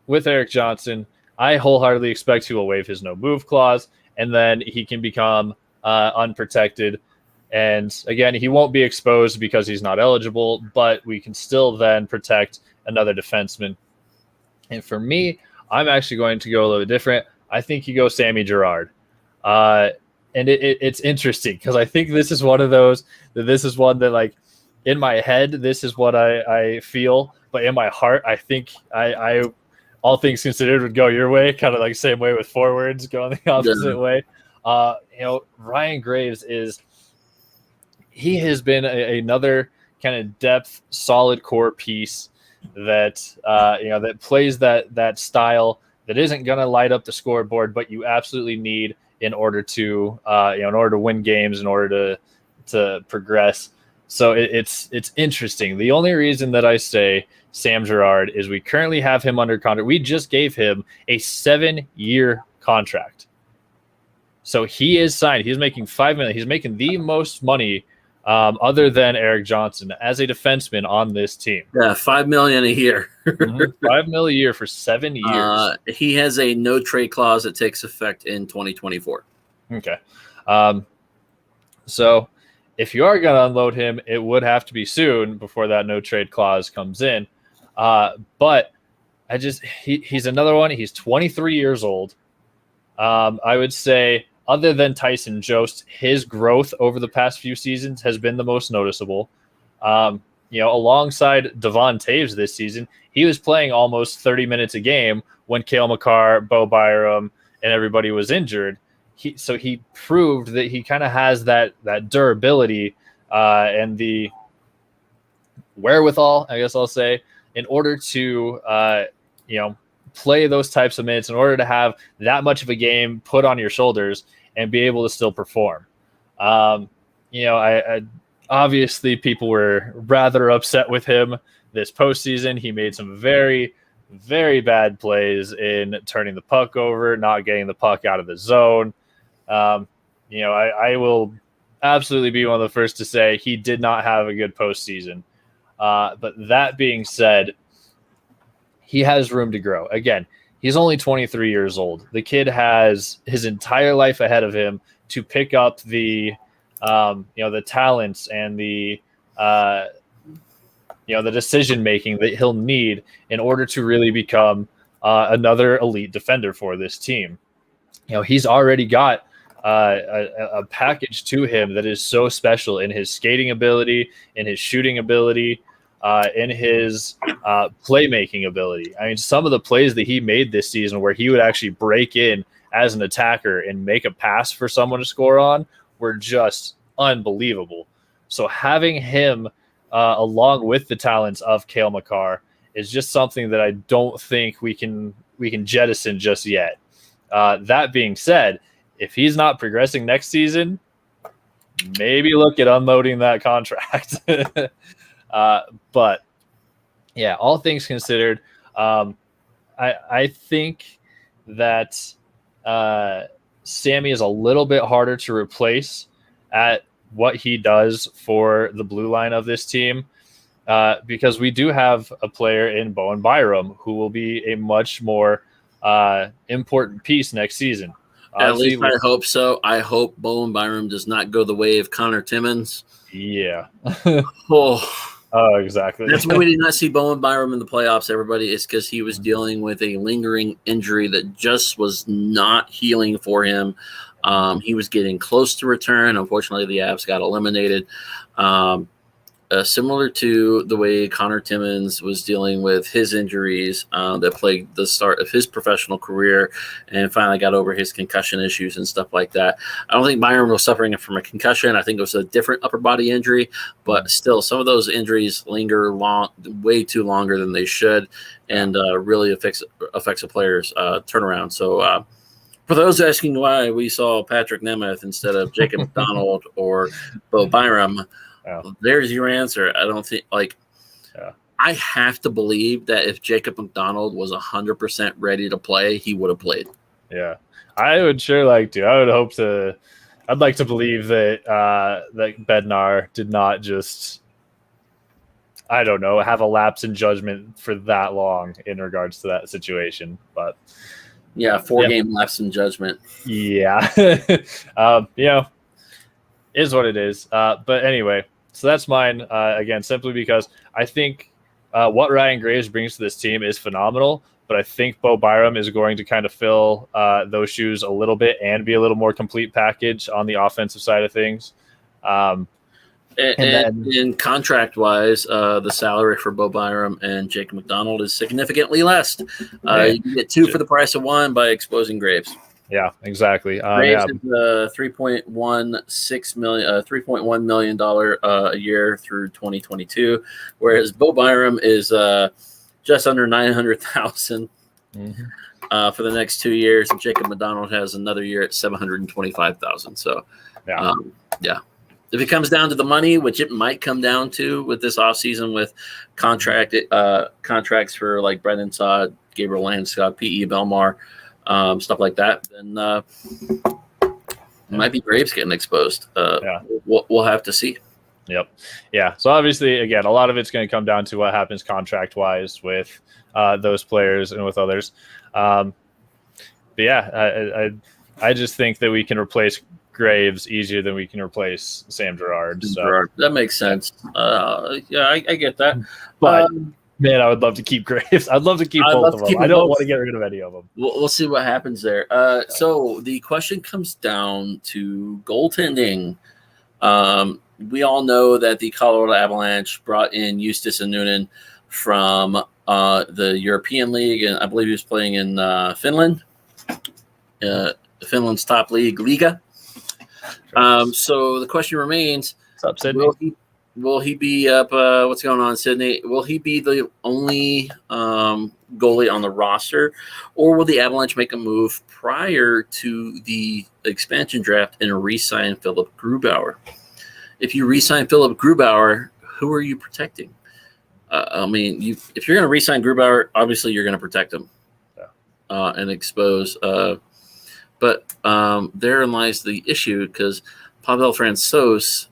with Eric Johnson, I wholeheartedly expect he will waive his no move clause, and then he can become unprotected. And again, he won't be exposed because he's not eligible, but we can still then protect another defenseman. And for me, I'm actually going to go a little bit different. I think you go Sammy Girard. And it's interesting because I think this is one of those that this is one that, like, in my head, this is what I feel, but in my heart, I think I all things considered would go your way, kind of like same way with forwards going the opposite way. Ryan Graves he has been another kind of depth, solid core piece that that plays that style that isn't going to light up the scoreboard, but you absolutely need in order to win games, in order to progress. So it's interesting. The only reason that I say Sam Girard is we currently have him under contract. We just gave him a 7-year contract. So he is signed. He's making $5 million. He's making the most money other than Eric Johnson as a defenseman on this team. Yeah, $5 million a year. $5 million a year for 7 years. He has a no trade clause that takes effect in 2024. Okay. So if you are going to unload him, it would have to be soon before that no trade clause comes in. But he's another one. He's 23 years old. I would say, other than Tyson Jost, his growth over the past few seasons has been the most noticeable. Alongside Devon Taves this season, he was playing almost 30 minutes a game when Cale Makar, Bo Byram, and everybody was injured. So he proved that he kind of has that durability and the wherewithal, I guess I'll say, in order to play those types of minutes, in order to have that much of a game put on your shoulders and be able to still perform. I obviously people were rather upset with him this postseason. He made some very, very bad plays in turning the puck over, not getting the puck out of the zone. I will absolutely be one of the first to say he did not have a good postseason. But that being said, he has room to grow. Again, he's only 23 years old. The kid has his entire life ahead of him to pick up the talents and the decision making that he'll need in order to really become another elite defender for this team. He's already got a package to him that is so special in his skating ability, in his shooting ability, in his playmaking ability. I mean, some of the plays that he made this season where he would actually break in as an attacker and make a pass for someone to score on were just unbelievable. So having him along with the talents of Cale Makar is just something that I don't think we can jettison just yet. That being said, if he's not progressing next season, maybe look at unloading that contract. But yeah, all things considered, I think that Sammy is a little bit harder to replace at what he does for the blue line of this team, because we do have a player in Bowen Byram who will be a much more important piece next season. At least I hope so. I hope Bowen Byram does not go the way of Connor Timmins. Yeah. Oh, exactly. That's why we did not see Bowen Byram in the playoffs, everybody. It's because he was dealing with a lingering injury that just was not healing for him. He was getting close to return. Unfortunately, the Avs got eliminated. Similar to the way Connor Timmins was dealing with his injuries that plagued the start of his professional career and finally got over his concussion issues and stuff like that. I don't think Byram was suffering from a concussion. I think it was a different upper body injury, but still some of those injuries linger way too longer than they should and really affects a player's turnaround. So for those asking why we saw Patrick Nemeth instead of Jacob McDonald or Bo Byram, there's your answer. I don't think I have to believe that if Jacob McDonald was 100% ready to play, he would have played. Yeah, I would sure like to. I would hope to. I'd like to believe that that Bednar did not just, I don't know, have a lapse in judgment for that long in regards to that situation. But yeah, 4-game lapse in judgment. Yeah, is what it is. But anyway. So that's mine, again, simply because I think what Ryan Graves brings to this team is phenomenal, but I think Bo Byram is going to kind of fill those shoes a little bit and be a little more complete package on the offensive side of things. And then contract-wise, the salary for Bo Byram and Jake McDonald is significantly less. You can get 2 for the price of 1 by exposing Graves. Yeah, exactly. Graves is $3.1 million a year through 2022, whereas Bo Byram is just under $900,000 for the next 2 years. And Jacob McDonald has another year at $725,000. So, if it comes down to the money, which it might come down to with this offseason with contracts for like Brendan Saad, Gabriel Landeskog, P.E. Belmar. Stuff like that, then might be Graves getting exposed. We'll have to see. Yep. Yeah. So obviously, again, a lot of it's going to come down to what happens contract-wise with those players and with others. But yeah, I just think that we can replace Graves easier than we can replace Sam Girard. So that makes sense. I get that. But man, I would love to keep Graves. I'd love to keep both of them. I don't want to get rid of any of them. We'll see what happens there. So the question comes down to goaltending. We all know that the Colorado Avalanche brought in Justus and Noonan from the European League, and I believe he was playing in Finland, Finland's top league, Liga. So the question remains: what's up, Sydney? Will he be up? What's going on, Sydney? Will he be the only goalie on the roster, or will the Avalanche make a move prior to the expansion draft and re-sign Philip Grubauer? If you re-sign Philip Grubauer, who are you protecting? If you're going to re-sign Grubauer, obviously you're going to protect him and expose. But therein lies the issue, because Pavel Francouz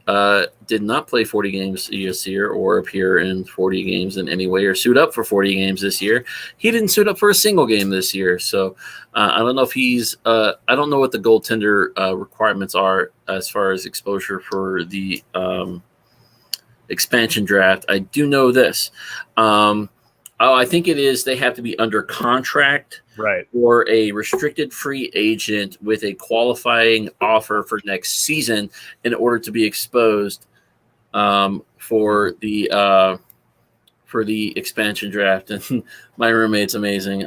did not play 40 games this year or appear in 40 games in any way or suit up for 40 games this year. He didn't suit up for a single game this year. So I don't know if he's I don't know what the goaltender requirements are as far as exposure for the expansion draft. I do know this. I think it is they have to be under contract, right, or a restricted free agent with a qualifying offer for next season in order to be exposed for the expansion draft. And my roommate's amazing.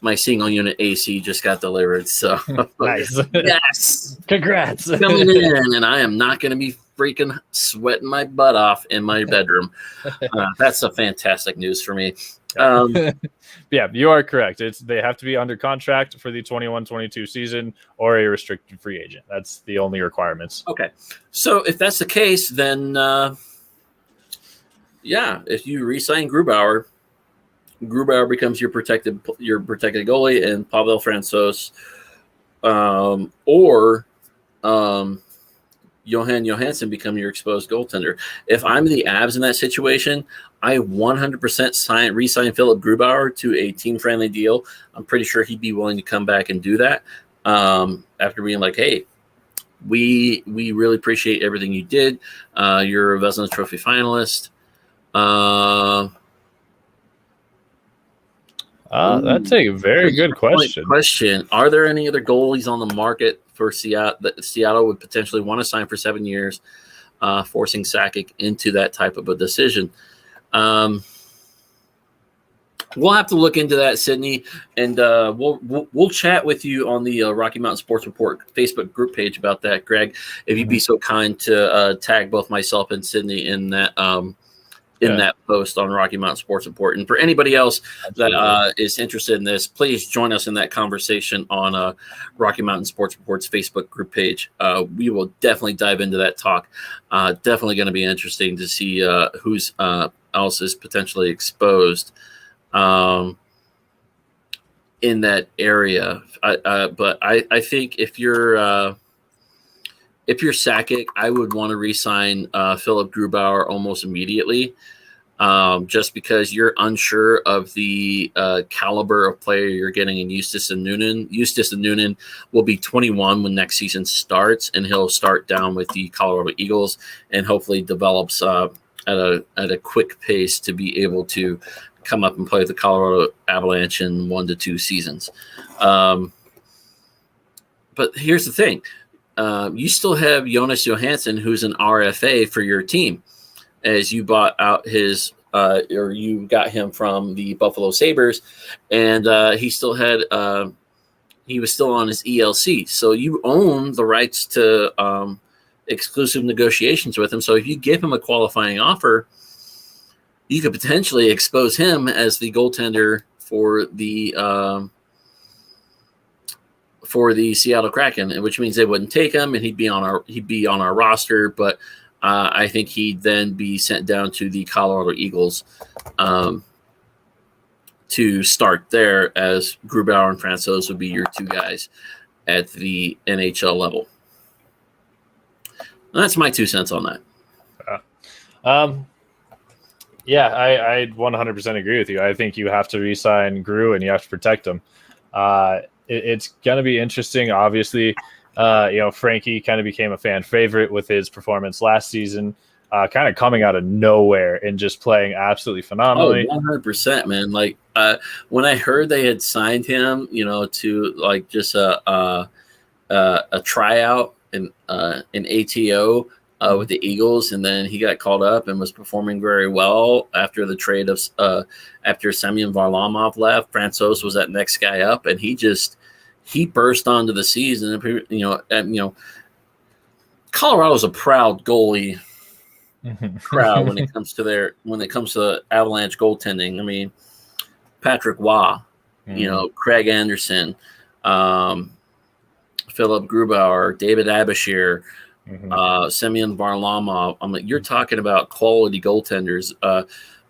My single unit AC just got delivered. So nice. Yes, Congrats. coming in, and I am not going to be freaking sweating my butt off in my bedroom. That's a fantastic news for me. Yeah, you are correct. They have to be under contract for the 21-22 season or a restricted free agent. That's the only requirements. Okay. So if that's the case, then if you re-sign Grubauer becomes your protected goalie, and Pavel Francouz or Johan Johansson become your exposed goaltender. If I'm the Avs in that situation, I 100% re-sign Philip Grubauer to a team-friendly deal. I'm pretty sure he'd be willing to come back and do that after being like, hey, we really appreciate everything you did. You're a Vezina Trophy finalist. That's a very good question. Are there any other goalies on the market for Seattle that Seattle would potentially want to sign for 7 years, forcing Sakic into that type of a decision? We'll have to look into that, Sydney, and we'll chat with you on the Rocky Mountain Sports Report Facebook group page about that, Greg. If you'd be so kind to tag both myself and Sydney in that that post on Rocky Mountain Sports Report. And for anybody else that is interested in this, please join us in that conversation on Rocky Mountain Sports Report's Facebook group page. We will definitely dive into that talk. Definitely going to be interesting to see who's else is potentially exposed in that area. But I think if you're Sakic, I would want to re-sign Philip Grubauer almost immediately, just because you're unsure of the caliber of player you're getting in Justus and Noonan. Justus and Noonan will be 21 when next season starts, and he'll start down with the Colorado Eagles and hopefully develops at a quick pace to be able to come up and play with the Colorado Avalanche in 1 to 2 seasons. But here's the thing. You still have Jonas Johansson, who's an RFA for your team, as you bought out his or you got him from the Buffalo Sabres, and he still had he was still on his ELC. So you own the rights to exclusive negotiations with him. So if you give him a qualifying offer, you could potentially expose him as the goaltender for the Seattle Kraken, which means they wouldn't take him, and he'd be on our roster. But I think he'd then be sent down to the Colorado Eagles to start there, as Grubauer and Francouz would be your two guys at the NHL level. And that's my 2 cents on that. Yeah, I 100% agree with you. I think you have to re-sign Gru and you have to protect him. It's going to be interesting. Obviously, Frankie kind of became a fan favorite with his performance last season, kind of coming out of nowhere and just playing absolutely phenomenally. 100%, man. Like when I heard they had signed him, to like just a tryout in ATO with the Eagles, and then he got called up and was performing very well after the trade of after Semyon Varlamov left. Francouz was that next guy up, and he burst onto the season. Colorado's a proud goalie crowd when it comes to Avalanche goaltending. I mean, Patrick Waugh, Craig Anderson, Philip Grubauer, David Abashir, Semyon Varlamov. I mean, you're talking about quality goaltenders.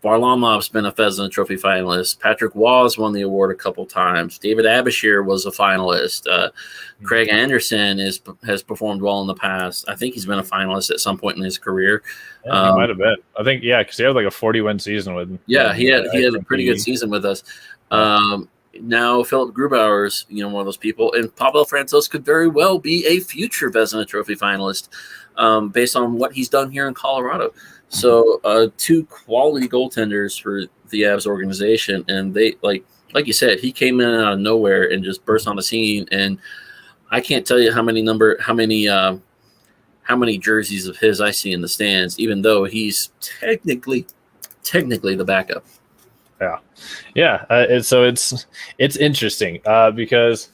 Varlamov's been a Vezina Trophy finalist. Patrick Waugh's won the award a couple times. David Abashir was a finalist. Craig Anderson has performed well in the past. I think he's been a finalist at some point in his career. Yeah, he might have been. I think, because he had like a 40-win season with him. Yeah, he had a pretty good season with us. Now Philip Grubauer's, one of those people, and Pavel Francouz could very well be a future Vezina Trophy finalist, based on what he's done here in Colorado. So, two quality goaltenders for the Avs organization, and they like you said, he came in out of nowhere and just burst on the scene. And I can't tell you how many jerseys of his I see in the stands, even though he's technically the backup. So it's interesting because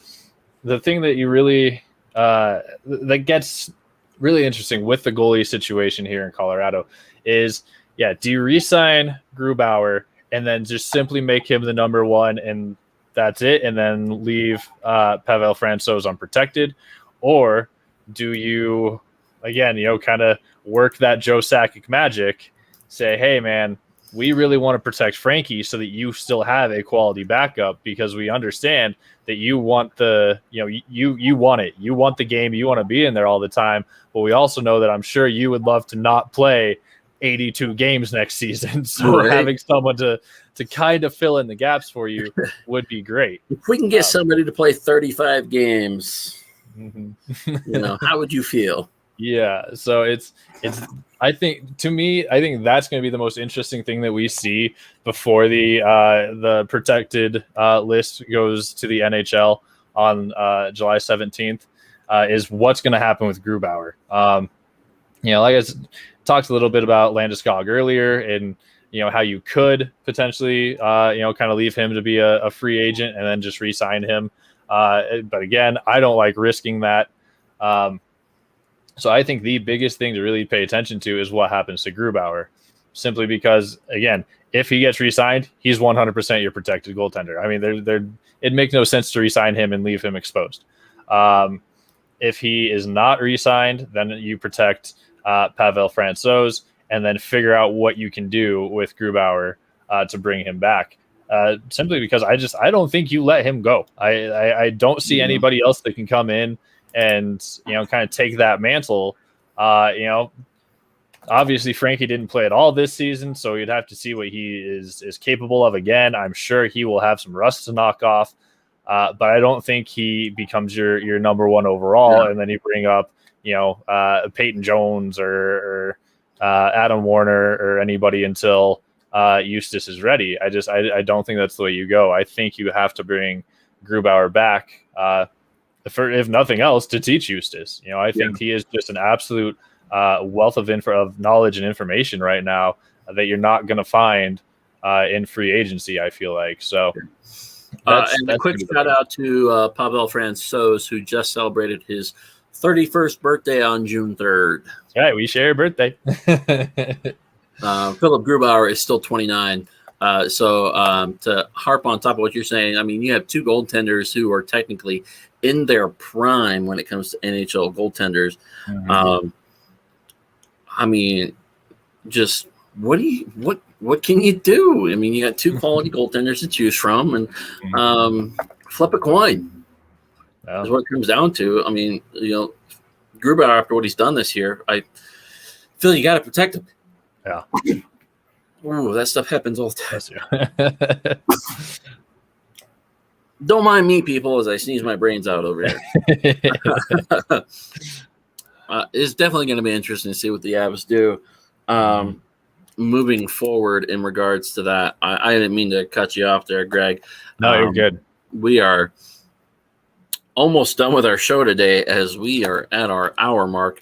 the thing that you really that gets really interesting with the goalie situation here in Colorado is, do you re-sign Grubauer and then just simply make him the number one and that's it, and then leave Pavel Francouz unprotected, or do you again kind of work that Joe Sakic magic, say, hey man, we really want to protect Frankie so that you still have a quality backup, because we understand that you want you want it. You want the game. You want to be in there all the time. But we also know that I'm sure you would love to not play 82 games next season. So having someone to kind of fill in the gaps for you would be great. If we can get somebody to play 35 games, how would you feel? Yeah. So it's I think that's going to be the most interesting thing that we see before the protected list goes to the NHL on July 17th, is what's going to happen with Grubauer. Like I talked a little bit about Landeskog earlier, and how you could potentially kind of leave him to be a free agent and then just re-sign him. But again, I don't like risking that. So I think the biggest thing to really pay attention to is what happens to Grubauer, simply because, again, if he gets re-signed, he's 100% your protected goaltender. I mean, it makes no sense to re-sign him and leave him exposed. If he is not re-signed, then you protect Pavel Francouz and then figure out what you can do with Grubauer to bring him back. Simply because I don't think you let him go. I don't see anybody else that can come in and kind of take that mantle. Obviously Frankie didn't play at all this season, so you'd have to see what he is capable of again. I'm sure he will have some rust to knock off, but I don't think he becomes your number one overall. And then you bring up Peyton Jones or Adam Warner or anybody until Eustace is ready. I don't think that's the way you go. I think you have to bring Grubauer back, if nothing else, to teach Eustace. I think he is just an absolute wealth of knowledge and information right now that you're not going to find in free agency, I feel like. So, and a quick shout out to Pavel Francouz, who just celebrated his 31st birthday on June 3rd. Yeah, we share a birthday. Philip Grubauer is still 29. So to harp on top of what you're saying, I mean, you have two goaltenders who are technically in their prime when it comes to NHL goaltenders. I mean, just what can you do? I mean, you got two quality goaltenders to choose from, and flip a coin. That's what it comes down to. I mean, Grubauer, after what he's done this year, I feel you got to protect him. Yeah. Ooh, that stuff happens all the time. Don't mind me, people, as I sneeze my brains out over here. It's definitely going to be interesting to see what the Avs do moving forward in regards to that. I didn't mean to cut you off there, Greg. No, you're good. We are almost done with our show today, as we are at our hour mark.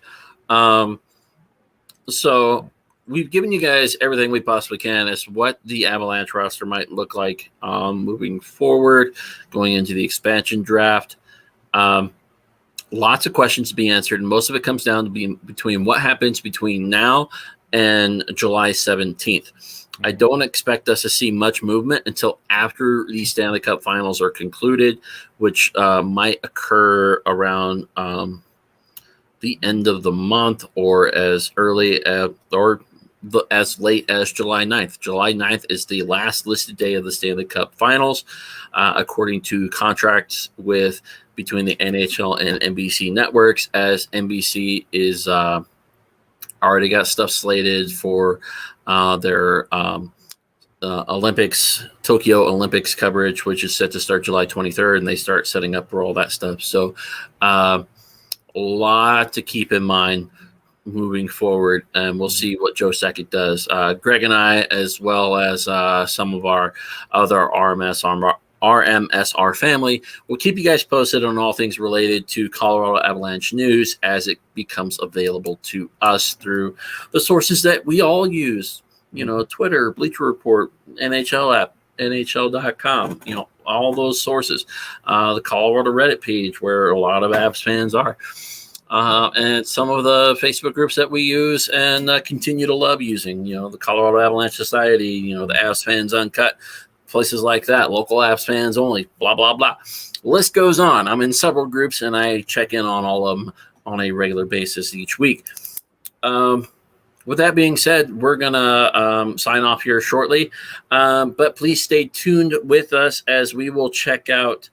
So we've given you guys everything we possibly can as what the Avalanche roster might look like moving forward, going into the expansion draft. Lots of questions to be answered, and most of it comes down to between what happens between now and July 17th. I don't expect us to see much movement until after the Stanley Cup Finals are concluded, which might occur around the end of the month or as early as late as July 9th. July 9th is the last listed day of the Stanley Cup Finals, according to contracts between the NHL and NBC networks, as NBC is already got stuff slated for their Olympics, Tokyo Olympics coverage, which is set to start July 23rd, and they start setting up for all that stuff. So a lot to keep in mind moving forward, and we'll see what Joe Sakic does. Greg and I, as well as some of our other RMSR family, will keep you guys posted on all things related to Colorado Avalanche news as it becomes available to us through the sources that we all use. Twitter, Bleacher Report, NHL app, NHL.com, all those sources. The Colorado Reddit page where a lot of Avs fans are. And some of the Facebook groups that we use and continue to love using, the Colorado Avalanche Society, the Avs Fans Uncut, places like that, local Avs Fans Only, blah, blah, blah. The list goes on. I'm in several groups, and I check in on all of them on a regular basis each week. With that being said, we're going to sign off here shortly, but please stay tuned with us as we will check out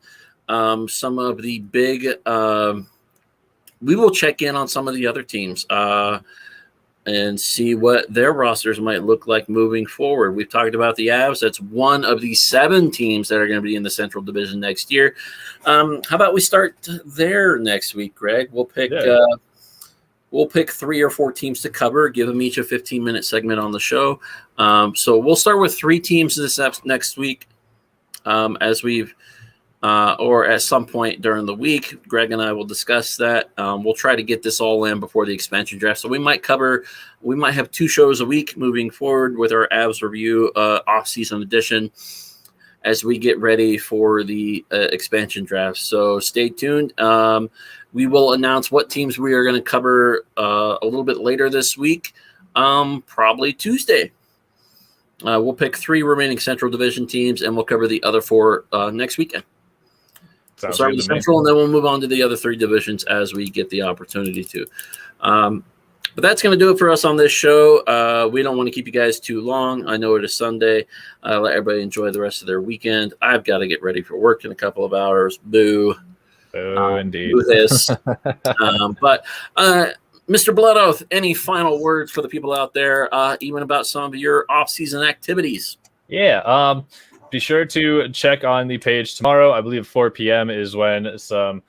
some of the big we will check in on some of the other teams and see what their rosters might look like moving forward. We've talked about the Avs. That's one of the 7 teams that are going to be in the Central Division next year. How about we start there next week, Greg? We'll pick 3 or 4 teams to cover, give them each a 15-minute segment on the show. So we'll start with 3 teams this next week or at some point during the week. Greg and I will discuss that. We'll try to get this all in before the expansion draft. So we might have 2 shows a week moving forward with our Avs review off-season edition as we get ready for the expansion draft. So stay tuned. We will announce what teams we are going to cover a little bit later this week, probably Tuesday. We'll pick 3 remaining Central Division teams, and we'll cover the other 4 next weekend. We'll start with the Central, and then we'll move on to the other 3 divisions as we get the opportunity to. But that's going to do it for us on this show. We don't want to keep you guys too long. I know it is Sunday. Let everybody enjoy the rest of their weekend. I've got to get ready for work in a couple of hours. Boo. Boo, indeed. Do this. But Mr. Bloodoath, any final words for the people out there, even about some of your off-season activities? Yeah. Be sure to check on the page tomorrow. I believe 4 p.m. is when some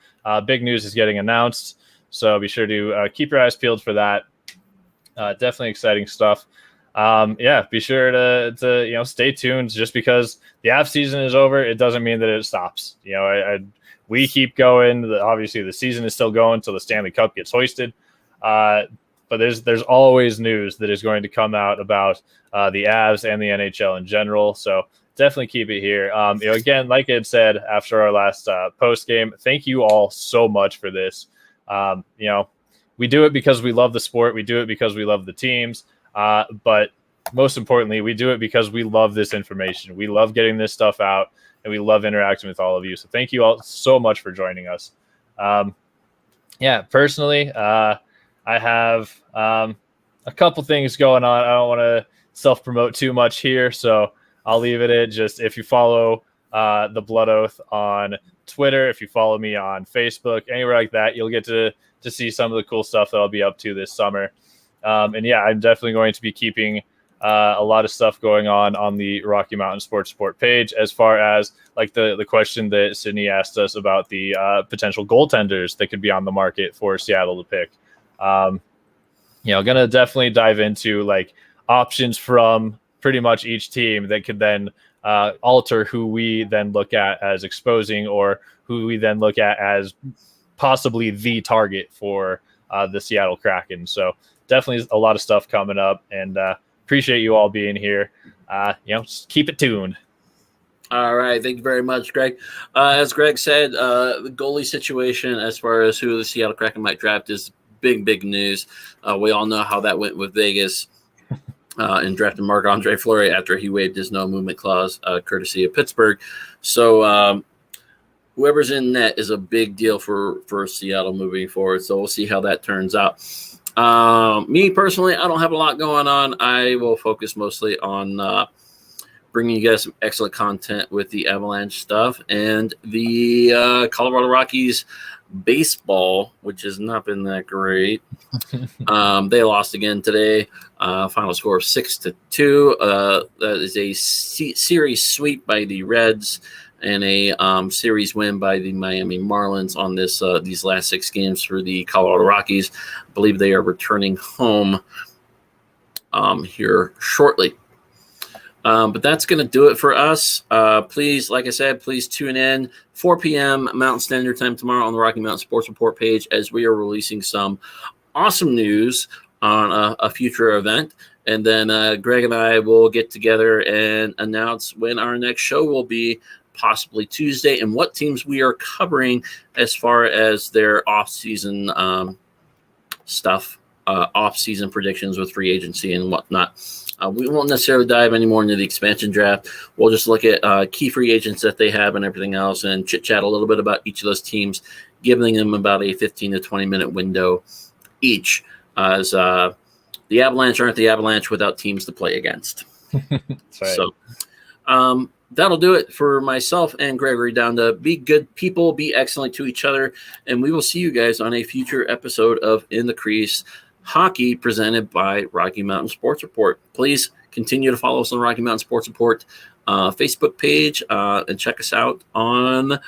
big news is getting announced. So be sure to keep your eyes peeled for that. Definitely exciting stuff. Be sure to stay tuned. Just because the Avs season is over, it doesn't mean that it stops. We keep going. Obviously, the season is still going until the Stanley Cup gets hoisted. But there's always news that is going to come out about the Avs and the NHL in general. So definitely keep it here. Again, like I had said after our last post game, thank you all so much for this. We do it because we love the sport. We do it because we love the teams. But most importantly, we do it because we love this information. We love getting this stuff out, and we love interacting with all of you. So thank you all so much for joining us. Personally, I have a couple things going on. I don't want to self-promote too much here, so I'll leave it at just if you follow the Blood Oath on Twitter, if you follow me on Facebook, anywhere like that, you'll get to see some of the cool stuff that I'll be up to this summer. I'm definitely going to be keeping a lot of stuff going on the Rocky Mountain Sports Report page, as far as like the question that Sydney asked us about the potential goaltenders that could be on the market for Seattle to pick. Going to definitely dive into like options from pretty much each team that could then alter who we then look at as exposing, or who we then look at as possibly the target for the Seattle Kraken. So definitely a lot of stuff coming up, and appreciate you all being here. Just keep it tuned. All right. Thank you very much, Greg. As Greg said, the goalie situation as far as who the Seattle Kraken might draft is big news. We all know how that went with Vegas. and drafted Marc-Andre Fleury after he waived his no movement clause, courtesy of Pittsburgh. So whoever's in net is a big deal for Seattle moving forward. So we'll see how that turns out. Me personally, I don't have a lot going on. I will focus mostly on bringing you guys some excellent content with the Avalanche stuff and the Colorado Rockies baseball, which has not been that great. They lost again today. Final score of 6-2. That is a series sweep by the Reds and a series win by the Miami Marlins on these last 6 games for the Colorado Rockies. I believe they are returning home here shortly. But that's going to do it for us. Please, like I said, please tune in 4 p.m. Mountain Standard Time tomorrow on the Rocky Mountain Sports Report page as we are releasing some awesome news on a future event. And then Greg and I will get together and announce when our next show will be, possibly Tuesday, and what teams we are covering as far as their off-season stuff, off-season predictions with free agency and whatnot. We won't necessarily dive any more into the expansion draft. We'll just look at key free agents that they have and everything else and chit-chat a little bit about each of those teams, giving them about a 15 to 20-minute window each, as the Avalanche aren't the Avalanche without teams to play against. That's right. So that'll do it for myself and Gregory down to be good people, be excellent to each other, and we will see you guys on a future episode of In the Crease Hockey presented by Rocky Mountain Sports Report. Please continue to follow us on the Rocky Mountain Sports Report Facebook page and check us out on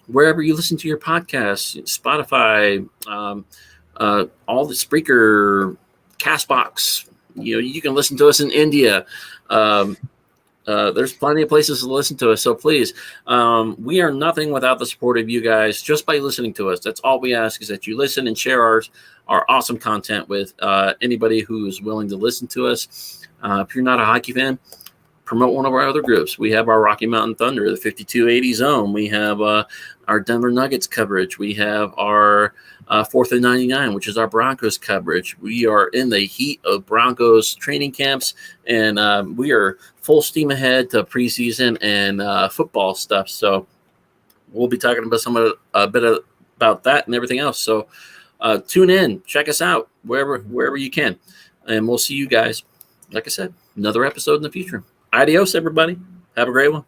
wherever you listen to your podcasts, Spotify, all the Spreaker, CastBox. You can listen to us in India. There's plenty of places to listen to us. So please, we are nothing without the support of you guys just by listening to us. That's all we ask, is that you listen and share our awesome content with anybody who is willing to listen to us. If you're not a hockey fan, promote one of our other groups. We have our Rocky Mountain Thunder, the 5280 Zone. We have our Denver Nuggets coverage. We have our 4th and 99, which is our Broncos coverage. We are in the heat of Broncos training camps, and we are full steam ahead to preseason and football stuff. So we'll be talking about a bit about that and everything else. So tune in, check us out wherever you can, and we'll see you guys, like I said, another episode in the future. Adios, everybody. Have a great one.